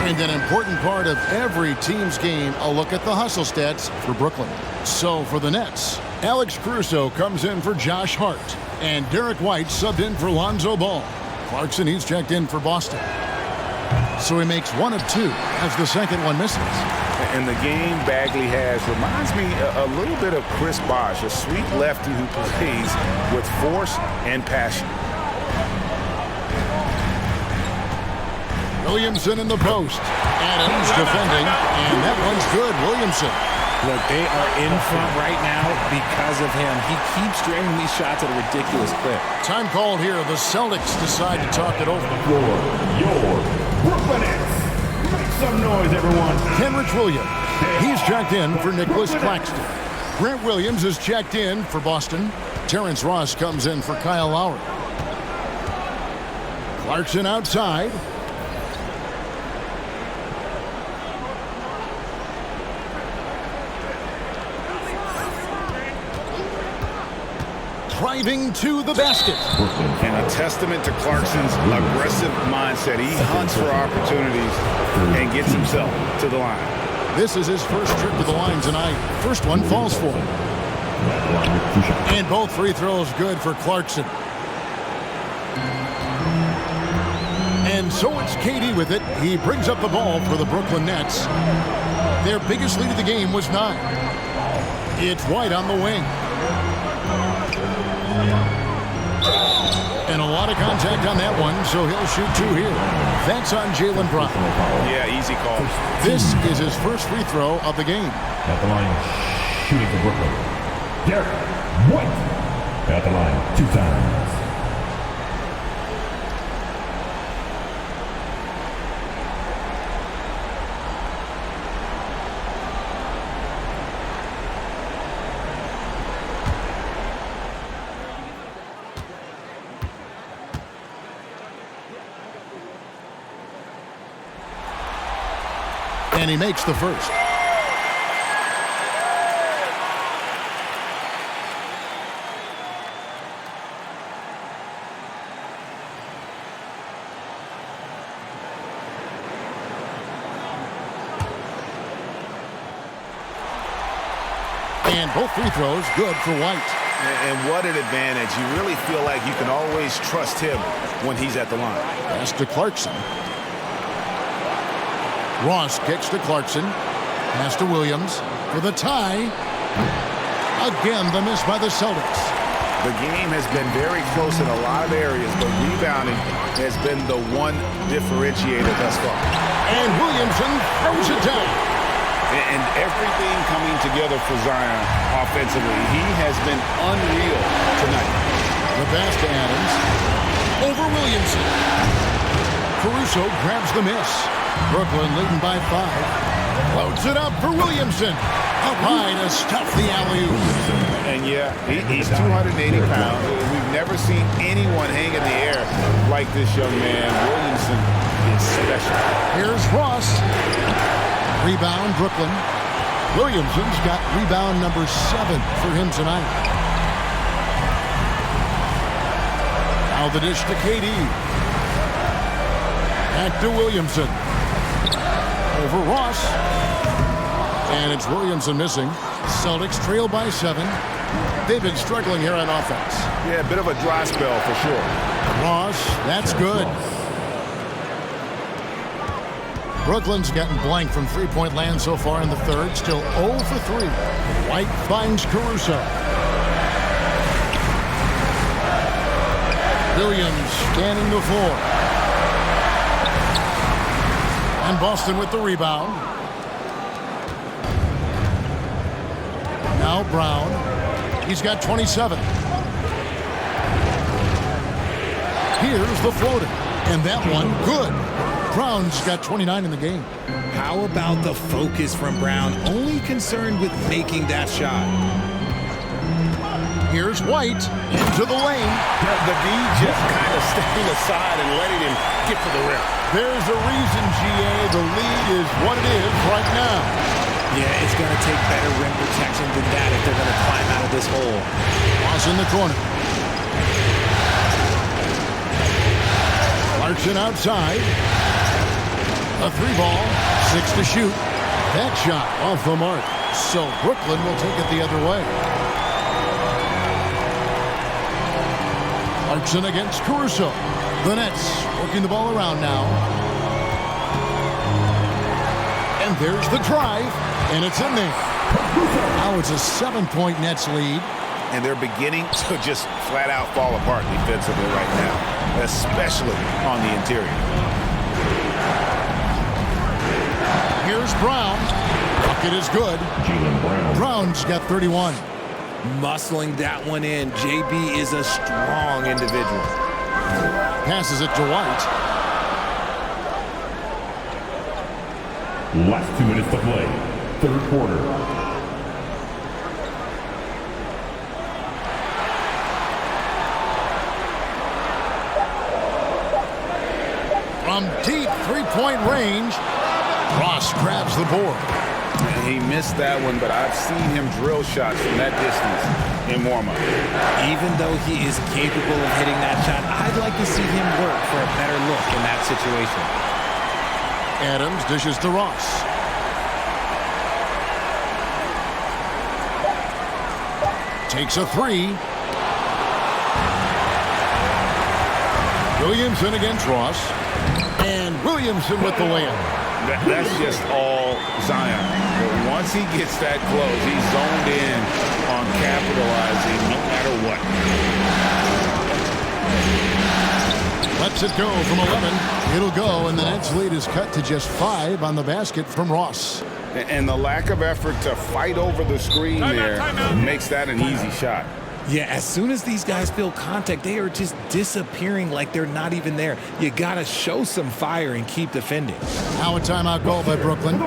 And an important part of every team's game, a look at the hustle stats for Brooklyn. So for the Nets, Alex Caruso comes in for Josh Hart, and Derek White subbed in for Lonzo Ball. Clarkson, he's checked in for Boston. So he makes 1 of 2 as the second one misses. And the game Bagley has reminds me a little bit of Chris Bosh, a sweet lefty who plays with force and passion. Williamson in the post. Adams defending, and that one's good. Williamson. Look, they are in front right now because of him. He keeps draining these shots at a ridiculous clip. Time called here. The Celtics decide to talk it over. Your Brooklyn Nets. Make some noise, everyone. Kenrich Williams. He's checked in for Nicholas Claxton. Grant Williams is checked in for Boston. Terrence Ross comes in for Kyle Lowry. Clarkson outside. Driving to the basket. And a testament to Clarkson's aggressive mindset. He hunts for opportunities and gets himself to the line. This is his first trip to the line tonight. First one falls for him. And both free throws good for Clarkson. And so it's KD with it. He brings up the ball for the Brooklyn Nets. Their biggest lead of the game was 9. It's White on the wing. And a lot of contact on that one, so he'll shoot 2 here. That's on Jaylen Brown. Yeah, easy call. This is his first free throw of the game. At the line, shooting for Brooklyn. Derek White. At the line, 2 times. And he makes the first. And both free throws good for White. And what an advantage. You really feel like you can always trust him when he's at the line. Pass to Clarkson. Ross kicks to Clarkson. Pass to Williams for the tie. Again, the miss by the Celtics. The game has been very close in a lot of areas, but rebounding has been the one differentiator thus far. And Williamson throws it down. And everything coming together for Zion offensively. He has been unreal tonight. The pass to Adams. Over Williamson. Caruso grabs the miss. Brooklyn leading by 5. Loads it up for Williamson. Up high to stuff the alley-oop. And yeah, he's 280 pounds. We've never seen anyone hang in the air like this young man. Williamson is special. Here's Ross. Rebound, Brooklyn. Williamson's got rebound number 7 for him tonight. Now the dish to KD. Back to Williamson. Over Ross. And it's Williamson missing. Celtics trail by 7. They've been struggling here on offense. Yeah, a bit of a dry spell for sure. Ross, that's good. Brooklyn's gotten blank from three-point land so far in the third. Still 0 for 3. White finds Caruso. Williams scanning the floor. And Boston with the rebound. Now Brown. He's got 27. Here's the floater. And that one, good. Brown's got 29 in the game. How about the focus from Brown? Only concerned with making that shot. Here's White into the lane. The D just kind of stepping aside and letting him get to the rim. There's a reason, GA. The lead is what it is right now. Yeah, it's going to take better rim protection than that if they're going to climb out of this hole. Ross in the corner. Clarkson outside. A 3-ball, 6 to shoot. That shot off the mark. So Brooklyn will take it the other way. Clarkson against Caruso. The Nets working the ball around now. And there's the drive, and it's in there. Now it's a 7-point Nets lead. And they're beginning to just flat out fall apart defensively right now, especially on the interior. Here's Brown. bucket is good. Brown's got 31. Muscling that one in. JB is a strong individual. Passes it to White. Last 2 minutes to play. Third quarter. From deep three-point range, Ross grabs the board. He missed that one, but I've seen him drill shots from that distance in warm-up. Even though he is capable of hitting that shot, I'd like to see him work for a better look in that situation. Adams dishes to Ross. Takes a three. Williamson against Ross. And Williamson with the layup. That's just all Zion. But once he gets that close, he's zoned in on capitalizing no matter what. Lets it go from 11. It'll go, and the Nets lead is cut to just 5 on the basket from Ross. And the lack of effort to fight over the screen there makes that an easy shot. Yeah, as soon as these guys feel contact, they are just disappearing like they're not even there. You got to show some fire and keep defending. Now a timeout call by Brooklyn.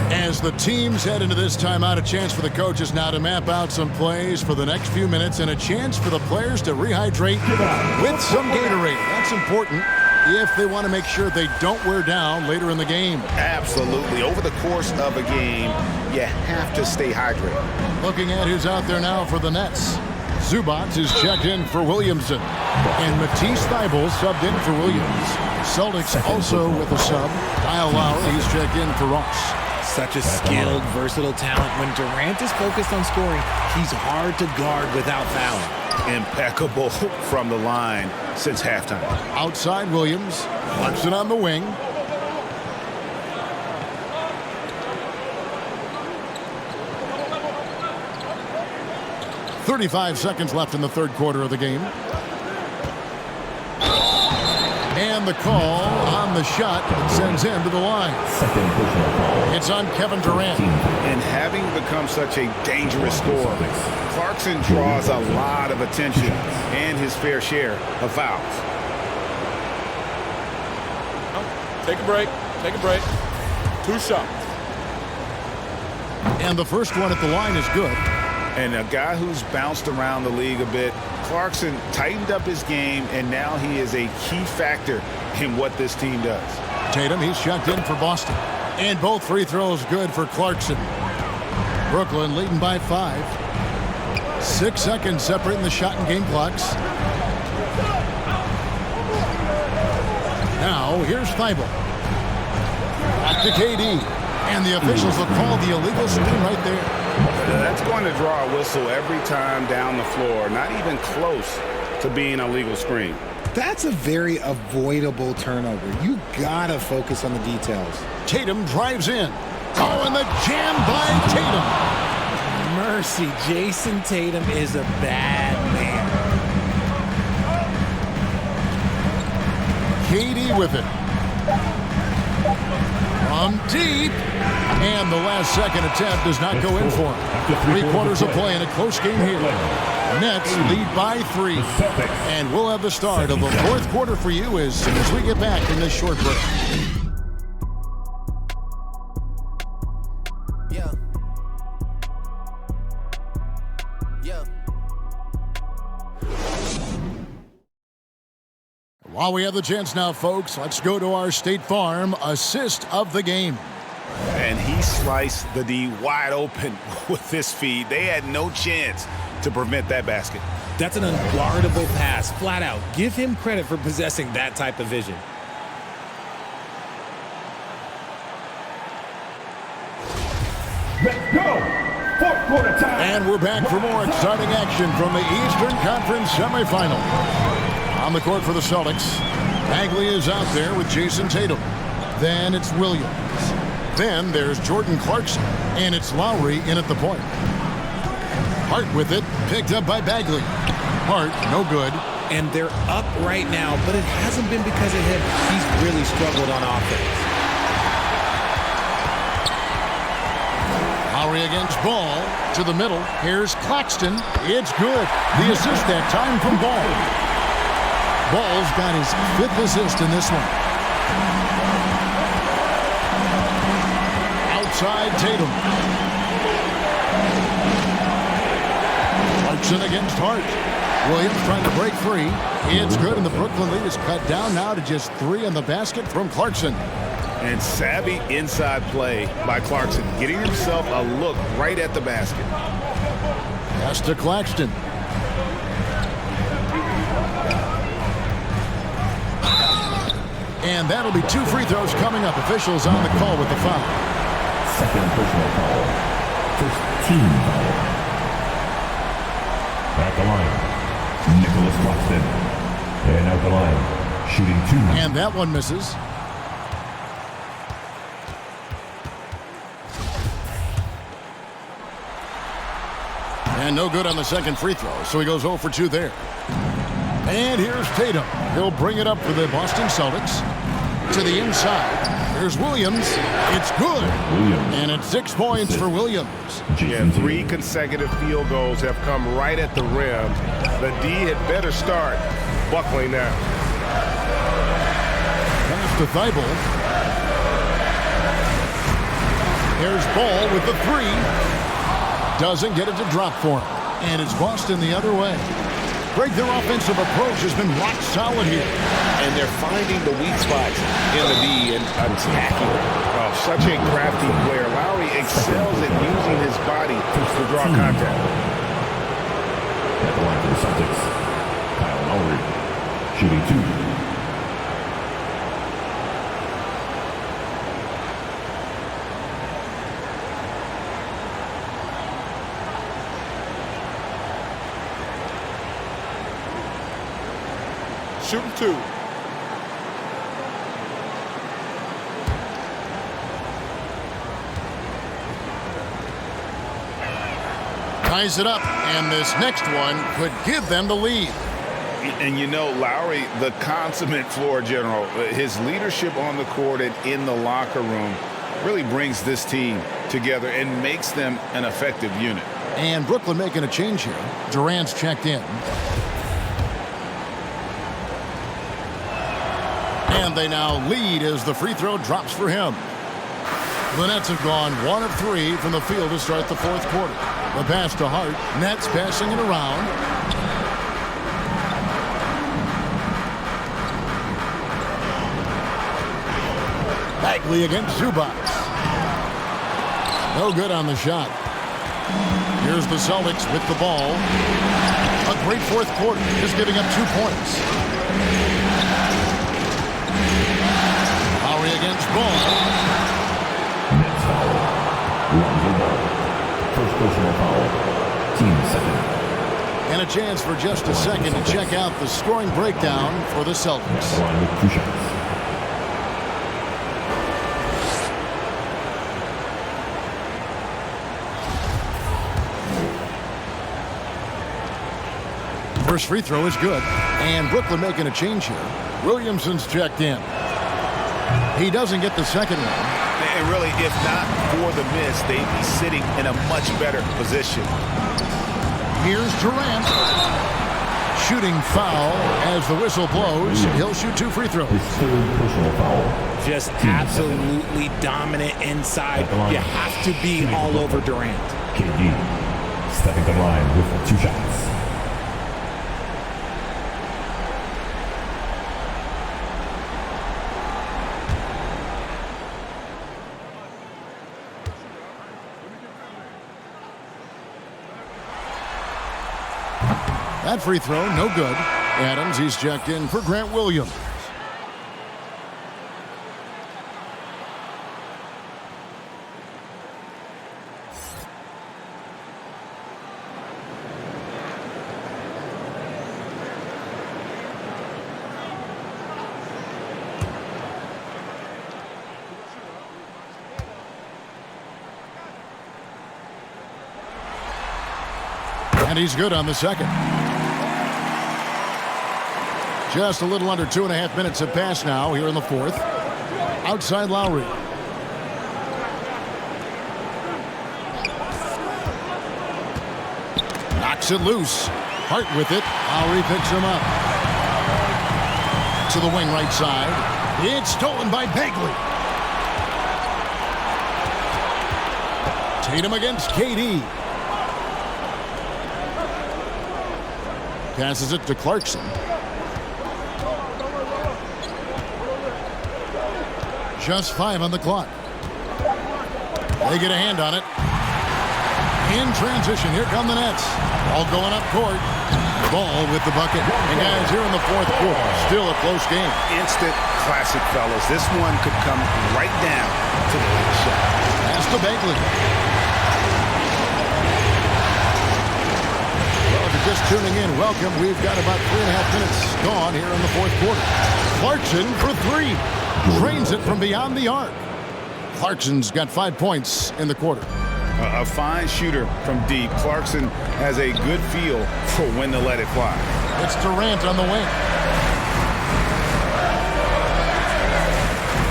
As the teams head into this timeout, a chance for the coaches now to map out some plays for the next few minutes and a chance for the players to rehydrate with some Gatorade. That's important if they want to make sure they don't wear down later in the game. Absolutely. Over the course of a game, you have to stay hydrated. Looking at who's out there now for the Nets. Zubac is checked in for Williamson. And Matisse Thybulle subbed in for Williams. Celtics also with a sub. Kyle Lowry, he's checked in for Ross. Such a skilled, versatile talent. When Durant is focused on scoring, he's hard to guard without fouling. Impeccable from the line since halftime. Outside Williams. Clarkson on the wing. .35 seconds left in the third quarter of the game. And the call on the shot that sends him to the line. It's on Kevin Durant. And having become such a dangerous scorer, Clarkson draws a lot of attention and his fair share of fouls. Take a break. Take a break. 2 shots. And the first one at the line is good. And a guy who's bounced around the league a bit, Clarkson tightened up his game, and now he is a key factor in what this team does. Tatum, he's checked in for Boston. And both free throws good for Clarkson. Brooklyn leading by 5. 6 seconds separating the shot and game clocks. Now, here's Thybulle. Back to KD. And the officials will call the illegal screen right there. That's going to draw a whistle every time down the floor. Not even close to being a legal screen. That's a very avoidable turnover. You got to focus on the details. Tatum drives in. Oh, and the jam by Tatum. Mercy, Jason Tatum is a bad man. KD with it. From deep. And the last second attempt does not go in for him. 3 quarters of play in a close game here. Nets lead by 3. And we'll have the start of the fourth quarter for you as soon as we get back from this short break. While we have the chance now, folks, let's go to our State Farm assist of the game. And he sliced the D wide open with this feed. They had no chance to prevent that basket. That's an unguardable pass, flat out. Give him credit for possessing that type of vision. Let's go! Fourth quarter time. And we're back for more exciting action from the Eastern Conference semifinal. On the court for the Celtics, Bagley is out there with Jason Tatum. Then it's Williams. Then there's Jordan Clarkson, and it's Lowry in at the point. Hart with it, picked up by Bagley. Hart, no good. And they're up right now, but it hasn't been because of him. He's really struggled on offense. Lowry against Ball to the middle. Here's Claxton. It's good. The assist that time from Ball. Ball's got his 5th assist in this one. Outside Tatum. Clarkson against Hart. Williams trying to break free. It's good, and the Brooklyn lead is cut down now to just 3 in the basket from Clarkson. And savvy inside play by Clarkson, getting himself a look right at the basket. Pass to Claxton. And that'll be 2 free throws coming up. Officials on the call with the foul. Second personal foul. First team foul. At the line, Nicholas Claxton. And out the line, shooting 2. And that one misses. And no good on the second free throw, so he goes 0 for 2 there. And here's Tatum. He'll bring it up for the Boston Celtics. To the inside. Here's Williams. It's good. And it's 6 points for Williams. Yeah, 3 consecutive field goals have come right at the rim. The D had better start buckling now. Pass to Thibault. Here's Ball with the 3. Doesn't get it to drop for him. And it's Boston the other way. Greg, their offensive approach has been rock solid here. And they're finding the weak spots in the D and attacking. Oh, such a crafty player. Lowry excels at using his body to draw contact. At the line for the Celtics, Kyle Lowry, shooting 2. Shooting 2. Ties it up, and this next one could give them the lead. And you know, Lowry, the consummate floor general, his leadership on the court and in the locker room really brings this team together and makes them an effective unit. And Brooklyn making a change here. Durant's checked in. And they now lead as the free throw drops for him. The Nets have gone 1 of 3 from the field to start the 4th quarter. The pass to Hart. Nets passing it around. Bagley against Zubac. No good on the shot. Here's the Celtics with the ball. A great 4th quarter, just giving up 2 points. Lowry against Ball. Nets foul. Lonzo Ball. First personal foul. Team 2nd. And a chance for just a second to check out the scoring breakdown for the Celtics. The line with 2 shots. First free throw is good. And Brooklyn making a change here. Williamson's checked in. He doesn't get the second one. And really, if not for the miss, they'd be sitting in a much better position. Here's Durant. Shooting foul as the whistle blows. He'll shoot 2 free throws. His 3rd personal foul. Just absolutely dominant inside. You have to be all over Durant. KD stepping the line with 2 shots. That free throw, no good. Adams, he's checked in for Grant Williams. And he's good on the second. Just a little under 2.5 minutes have passed now here in the 4th. Outside Lowry. Kicks it loose. Hart with it. Lowry picks him up. To the wing right side. It's stolen by Bagley. Tatum against KD. Passes it to Clarkson. Just 5 on the clock. They get a hand on it. In transition, here come the Nets. All going up court. Ball with the bucket. And guys, here in the fourth quarter, still a close game. Instant classic, fellas. This one could come right down to the last shot. Pass to Bagley. Well, if you're just tuning in, welcome. We've got about 3.5 minutes gone here in the fourth quarter. Clarkson for 3. Drains it from beyond the arc. Clarkson's got 5 points in the quarter. A fine shooter from deep. Clarkson has a good feel for when to let it fly. It's Durant on the wing.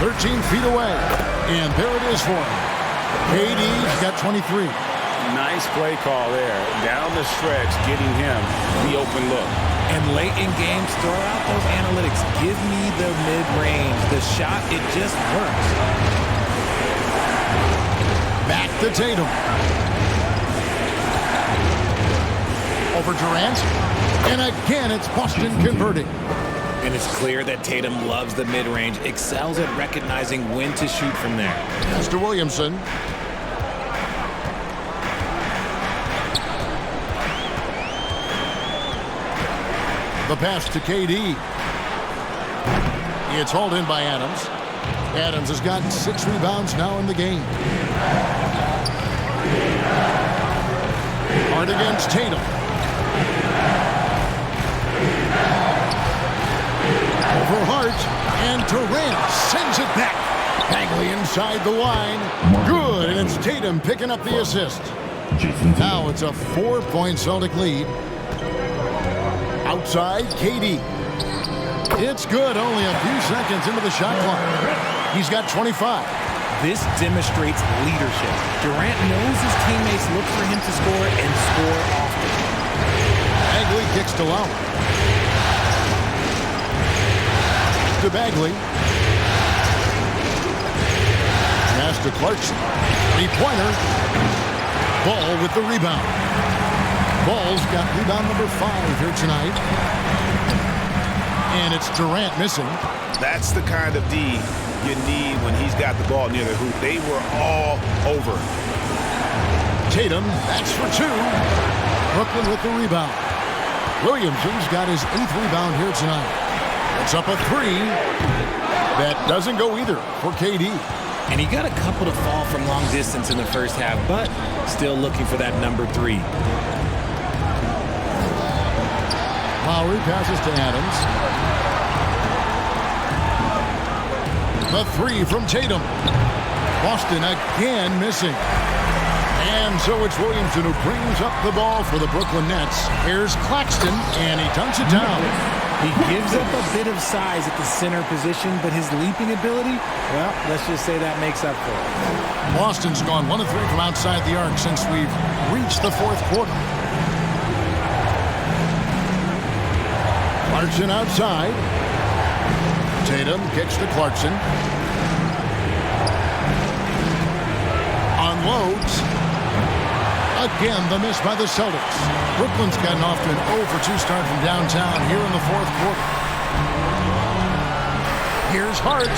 13 feet away. And there it is for him. KD's got 23. Nice play call there. Down the stretch, getting him the open look. And late in games, throw out those analytics. Give me the mid-range. The shot, it just works. Back to Tatum. Over Durant. And again, it's Boston converting. And it's clear that Tatum loves the mid-range, excels at recognizing when to shoot from there. Pass to Williamson. The pass to KD. It's hauled in by Adams. Adams has got 6 rebounds now in the game. Hart against Tatum. Over Hart, and Durant sends it back. Bagley inside the line. Good, and it's Tatum picking up the assist. Now it's a 4-point Celtic lead. Outside, KD. It's good, only a few seconds into the shot clock. He's got 25. This demonstrates leadership. Durant knows his teammates look for him to score and score often. Bagley kicks to Lowry. To Bagley. Pass to Clarkson. 3-pointer. Ball with the rebound. Ball's got rebound number 5 here tonight. And it's Durant missing. That's the kind of D you need when he's got the ball near the hoop. They were all over. Tatum, that's for 2. Brooklyn with the rebound. Williamson's got his 8th rebound here tonight. It's up a 3. That doesn't go either for KD. And he got a couple to fall from long distance in the first half, but still looking for that number 3. Lowry passes to Adams. The 3 from Tatum. Boston again missing. And so it's Williamson who brings up the ball for the Brooklyn Nets. Here's Claxton, and he dunks it down. He gives up a bit of size at the center position, but his leaping ability, well, let's just say that makes up for it. Boston's gone 1 of 3 from outside the arc since we've reached the fourth quarter. Clarkson outside. Tatum kicks to Clarkson. Unloads. Again, the miss by the Celtics. Brooklyn's gotten off to an 0-for-2 start from downtown here in the fourth quarter. Here's Hart.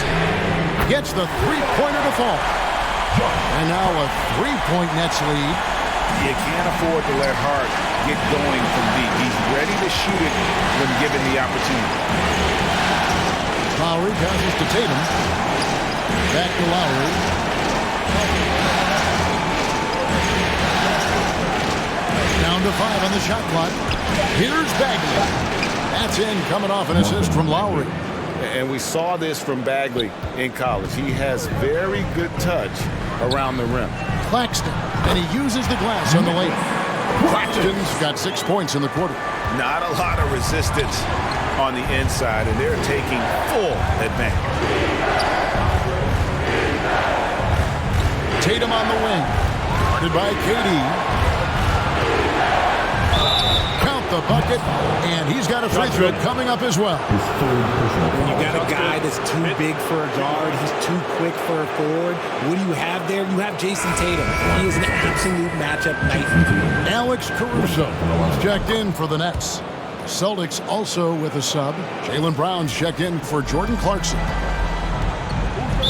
Gets the 3-pointer to fall. And now a 3-point Nets lead. You can't afford to let Hart get going from deep. He's ready to shoot it when given the opportunity. Lowry passes to Tatum. Back to Lowry. Down to 5 on the shot clock. Here's Bagley. That's in, coming off an assist from Lowry. And we saw this from Bagley in college. He has very good touch around the rim. Claxton, and he uses the glass on the lane. Claxton's got 6 points in the quarter. Not a lot of resistance on the inside, and they're taking full advantage. Tatum on the wing. Guarded by KD. the bucket, and he's got a free throw coming up as well. When you got a guy that's too big for a guard, he's too quick for a forward, what do you have there? You have Jason Tatum. He is an absolute matchup nightmare. Alex Caruso is checked in for the Nets. Celtics also with a sub. Jaylen Brown's checked in for Jordan Clarkson.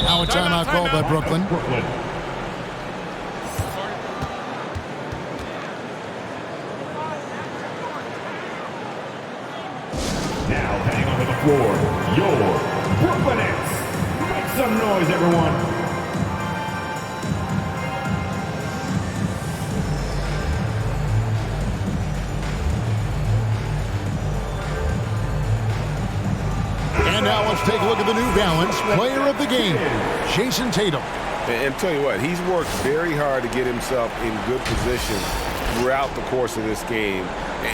Now a timeout called by Brooklyn. Now heading onto the floor, your Brooklyn Nets. Make some noise, everyone. And now let's take a look at the New Balance player of the game, Jason Tatum. And tell you what, he's worked very hard to get himself in good position throughout the course of this game.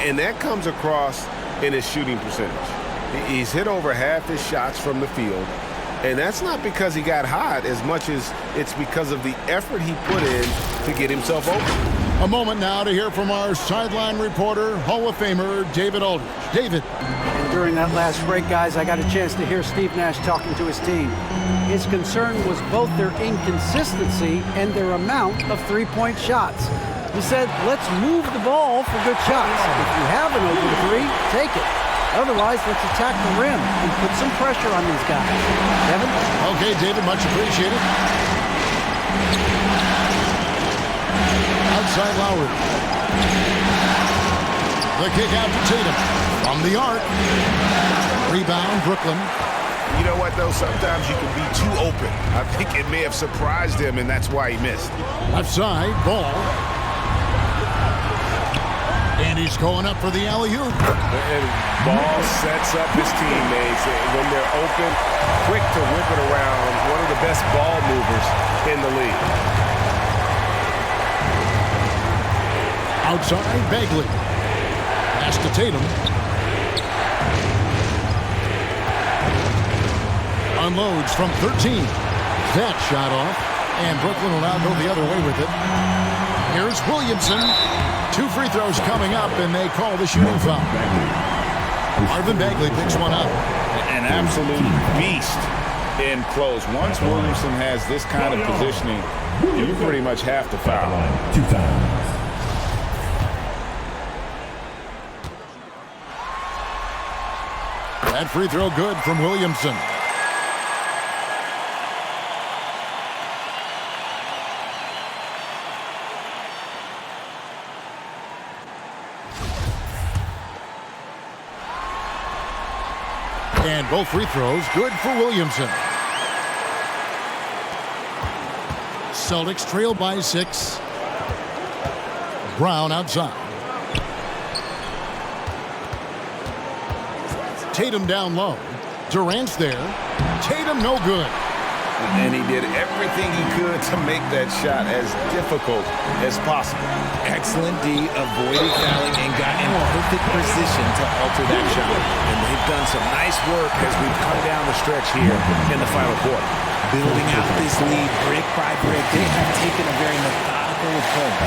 And that comes across in his shooting percentage. He's hit over half his shots from the field. And that's not because he got hot as much as it's because of the effort he put in to get himself open. A moment now to hear from our sideline reporter, Hall of Famer David Aldridge. David. During that last break, guys, I got a chance to hear Steve Nash talking to his team. His concern was both their inconsistency and their amount of three-point shots. He said, let's move the ball for good shots. If you have an open three, take it. Otherwise, let's attack the rim and put some pressure on these guys. Kevin? Okay, David, much appreciated. Outside Lowry. The kick out to Tatum. From the arc. Rebound, Brooklyn. You know what, though? Sometimes you can be too open. I think it may have surprised him, and that's why he missed. Left side, Ball. And he's going up for the alley-oop. And Ball sets up his teammates. When they're open, quick to whip it around. One of the best ball movers in the league. Outside, Bagley. Pass to Tatum. Unloads from 13. That shot off. And Brooklyn will now go the other way with it. Here's Williamson. 2 free throws coming up, and they call the shooting foul. Marvin Bagley picks one up. An absolute beast in close. Once Williamson has this kind of positioning, you pretty much have to foul. 2 times. That free throw good from Williamson. And both free throws good for Williamson. Celtics trail by 6. Brown outside. Tatum down low. Durant's there. Tatum no good. And he did everything he could to make that shot as difficult as possible. Excellent D, avoided fouling and got in perfect position to alter that shot. And they've done some nice work as we've come down the stretch here in the final quarter. Building out this lead brick by brick. They have taken a very methodical approach.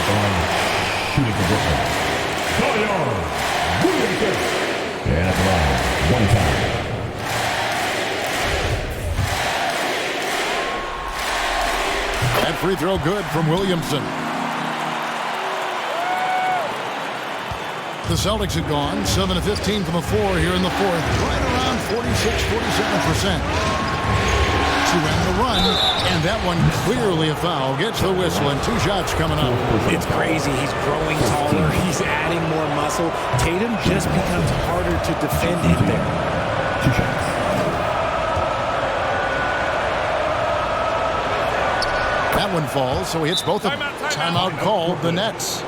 Shooting for Brooklyn. And at the line, 1 time. That free throw good from Williamson. The Celtics had gone 7 of 15 from the floor here in the fourth. Right around 46-47%. To end the run, and that one clearly a foul. Gets the whistle, and 2 shots coming up. It's crazy. He's growing taller. He's adding more muscle. Tatum just becomes harder to defend him there. 2 shots. That one falls, so he hits both of them. Timeout called the Nets.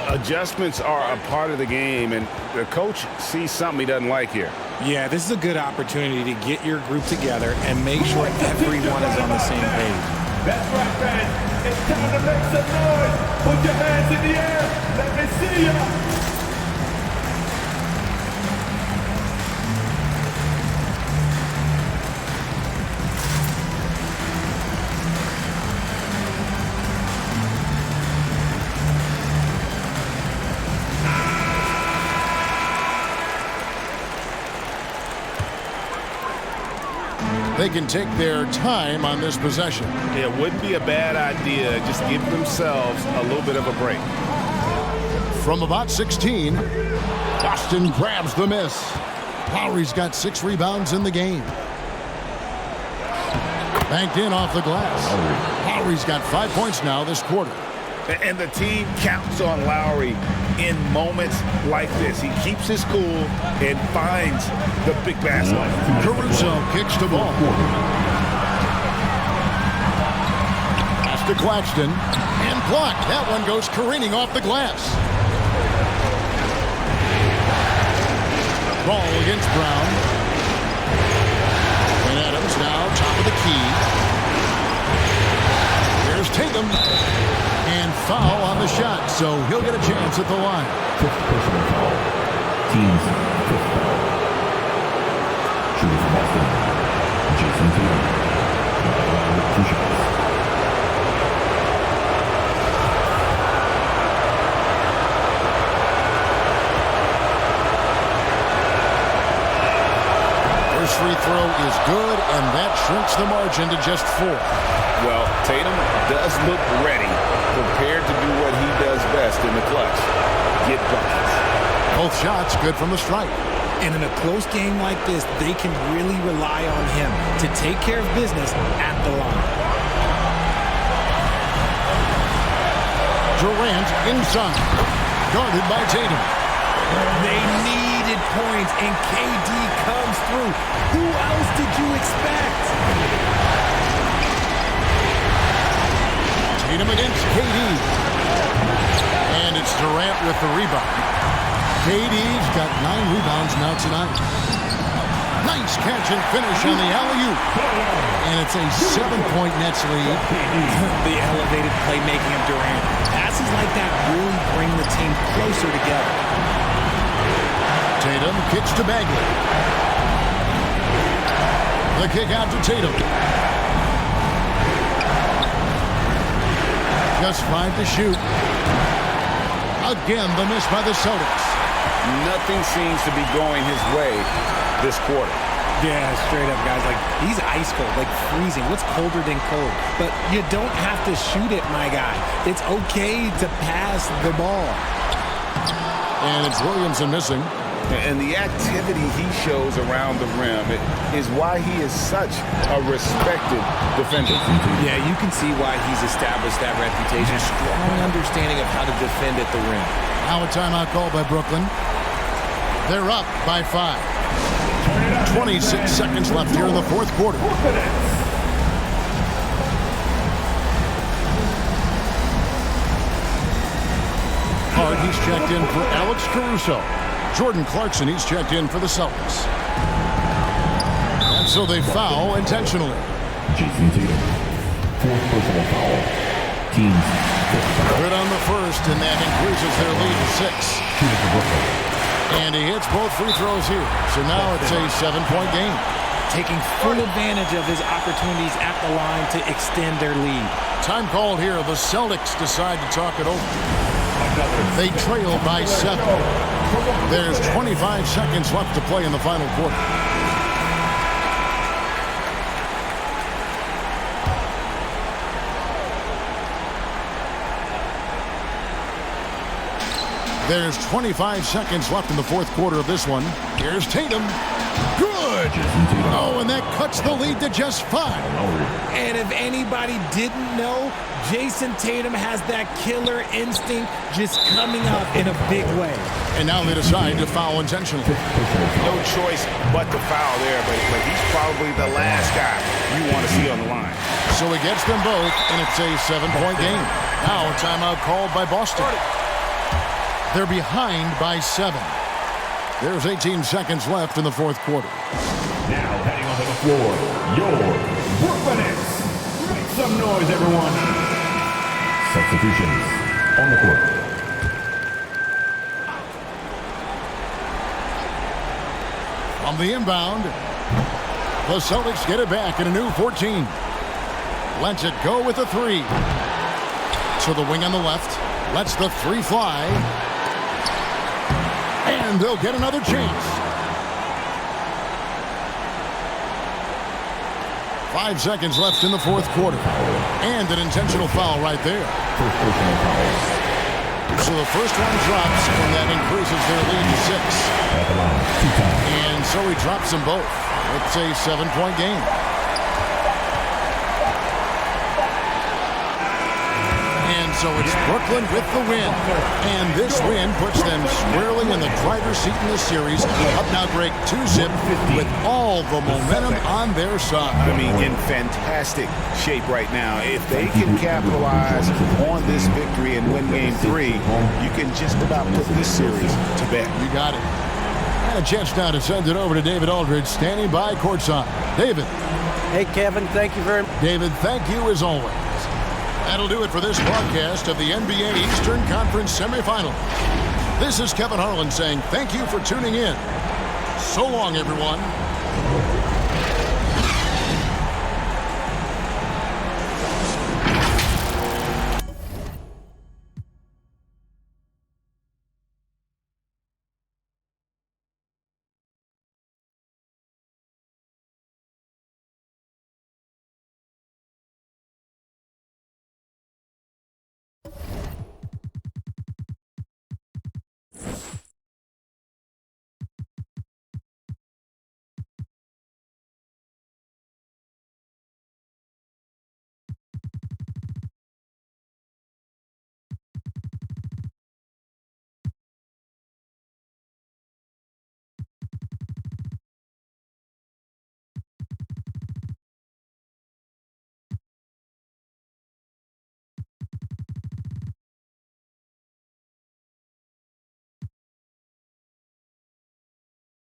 Adjustments are a part of the game, and the coach sees something he doesn't like here. Yeah, this is a good opportunity to get your group together and make sure everyone is on the same page. That's right, fans. It's time to make some noise. Put your hands in the air. Let me see ya. They can take their time on this possession. It wouldn't be a bad idea. Just give themselves a little bit of a break. From about 16, Boston grabs the miss. Lowry's got 6 rebounds in the game. Banked in off the glass. Lowry's got 5 points now this quarter. And the team counts on Lowry in moments like this. He keeps his cool and finds the big basket. Caruso kicks the ball. Pass to Claxton. And blocked. That one goes careening off the glass. Ball against Brown. And Adams now top of the key. Here's Tatum. And foul on the shot, so he'll get a chance at the line. 5th personal foul. Team's 5th foul. Shooter for Boston, Jason Tatum. With 2 shots. First free throw is good, and that shrinks the margin to just 4. Well, Tatum does look ready, prepared to do what he does best in the clutch. Get buckets. Both shots good from the stripe. And in a close game like this, they can really rely on him to take care of business at the line. Durant inside. Guarded by Tatum. They needed points, and KD comes through. Who else did you expect? Tatum against KD. And it's Durant with the rebound. KD's got 9 rebounds now tonight. Nice catch and finish on the alley-oop. And it's a 7-point Nets lead. The elevated playmaking of Durant. Passes like that really bring the team closer together. Tatum kicks to Bagley. The kick out to Tatum. Just 5 to shoot. Again, the miss by the Celtics. Nothing seems to be going his way this quarter. Yeah, straight up, guys. Like, he's ice cold, like freezing. What's colder than cold? But you don't have to shoot it, my guy. It's okay to pass the ball. And it's Williamson missing. And the activity he shows around the rim is why he is such a respected defender. Yeah, you can see why he's established that reputation. Strong understanding of how to defend at the rim. Now a timeout call by Brooklyn. They're up by 5. 26 seconds left here in the 4th quarter. Hard, he's checked in for Alex Caruso. Jordan Clarkson, he's checked in for the Celtics. And so they foul intentionally. Jason Tatum. 4th personal foul. Team's 5th foul. Good on the first, and that increases their lead to 6. Shooter for Brooklyn. And he hits both free throws here. So now it's a 7-point game. Taking full advantage of his opportunities at the line to extend their lead. Time called here. The Celtics decide to talk it over. They trail by 7. There's 25 seconds left to play in the final quarter. There's 25 seconds left in the 4th quarter of this one. Here's Tatum. Good! Oh, and that cuts the lead to just 5. And if anybody didn't know, Jason Tatum has that killer instinct just coming up in a big way. And now they decide to foul intentionally. No choice but to foul there, but he's probably the last guy you want to see on the line. So he gets them both, and it's a 7-point game. Now a timeout called by Boston. They're behind by 7. There's 18 seconds left in the 4th quarter. Now heading onto the floor, your Brooklyn Nets. Make some noise, everyone. Substitutions on the court. On the inbound, the Celtics get it back in a new 14. Lets it go with a 3. To the wing on the left. Lets the 3 fly. And they'll get another chance. 5 seconds left in the fourth quarter. And an intentional foul right there. First personal foul. So the first one drops, and that increases their lead to 6. At the line, 2 times. And so he drops them both. It's a 7-point game. And so it's Brooklyn with the win. And this win puts them squarely in the driver's seat in the series. Up now, Greg, 2-zip with all the momentum on their side. I mean, in fantastic shape right now. If they can capitalize on this victory and win game 3, you can just about put this series to bed. You got it. And a chance now to send it over to David Aldridge, standing by courtside. David. Hey, Kevin, thank you very much. David, thank you as always. That'll do it for this broadcast of the NBA Eastern Conference semifinal. This is Kevin Harlan saying thank you for tuning in. So long, everyone.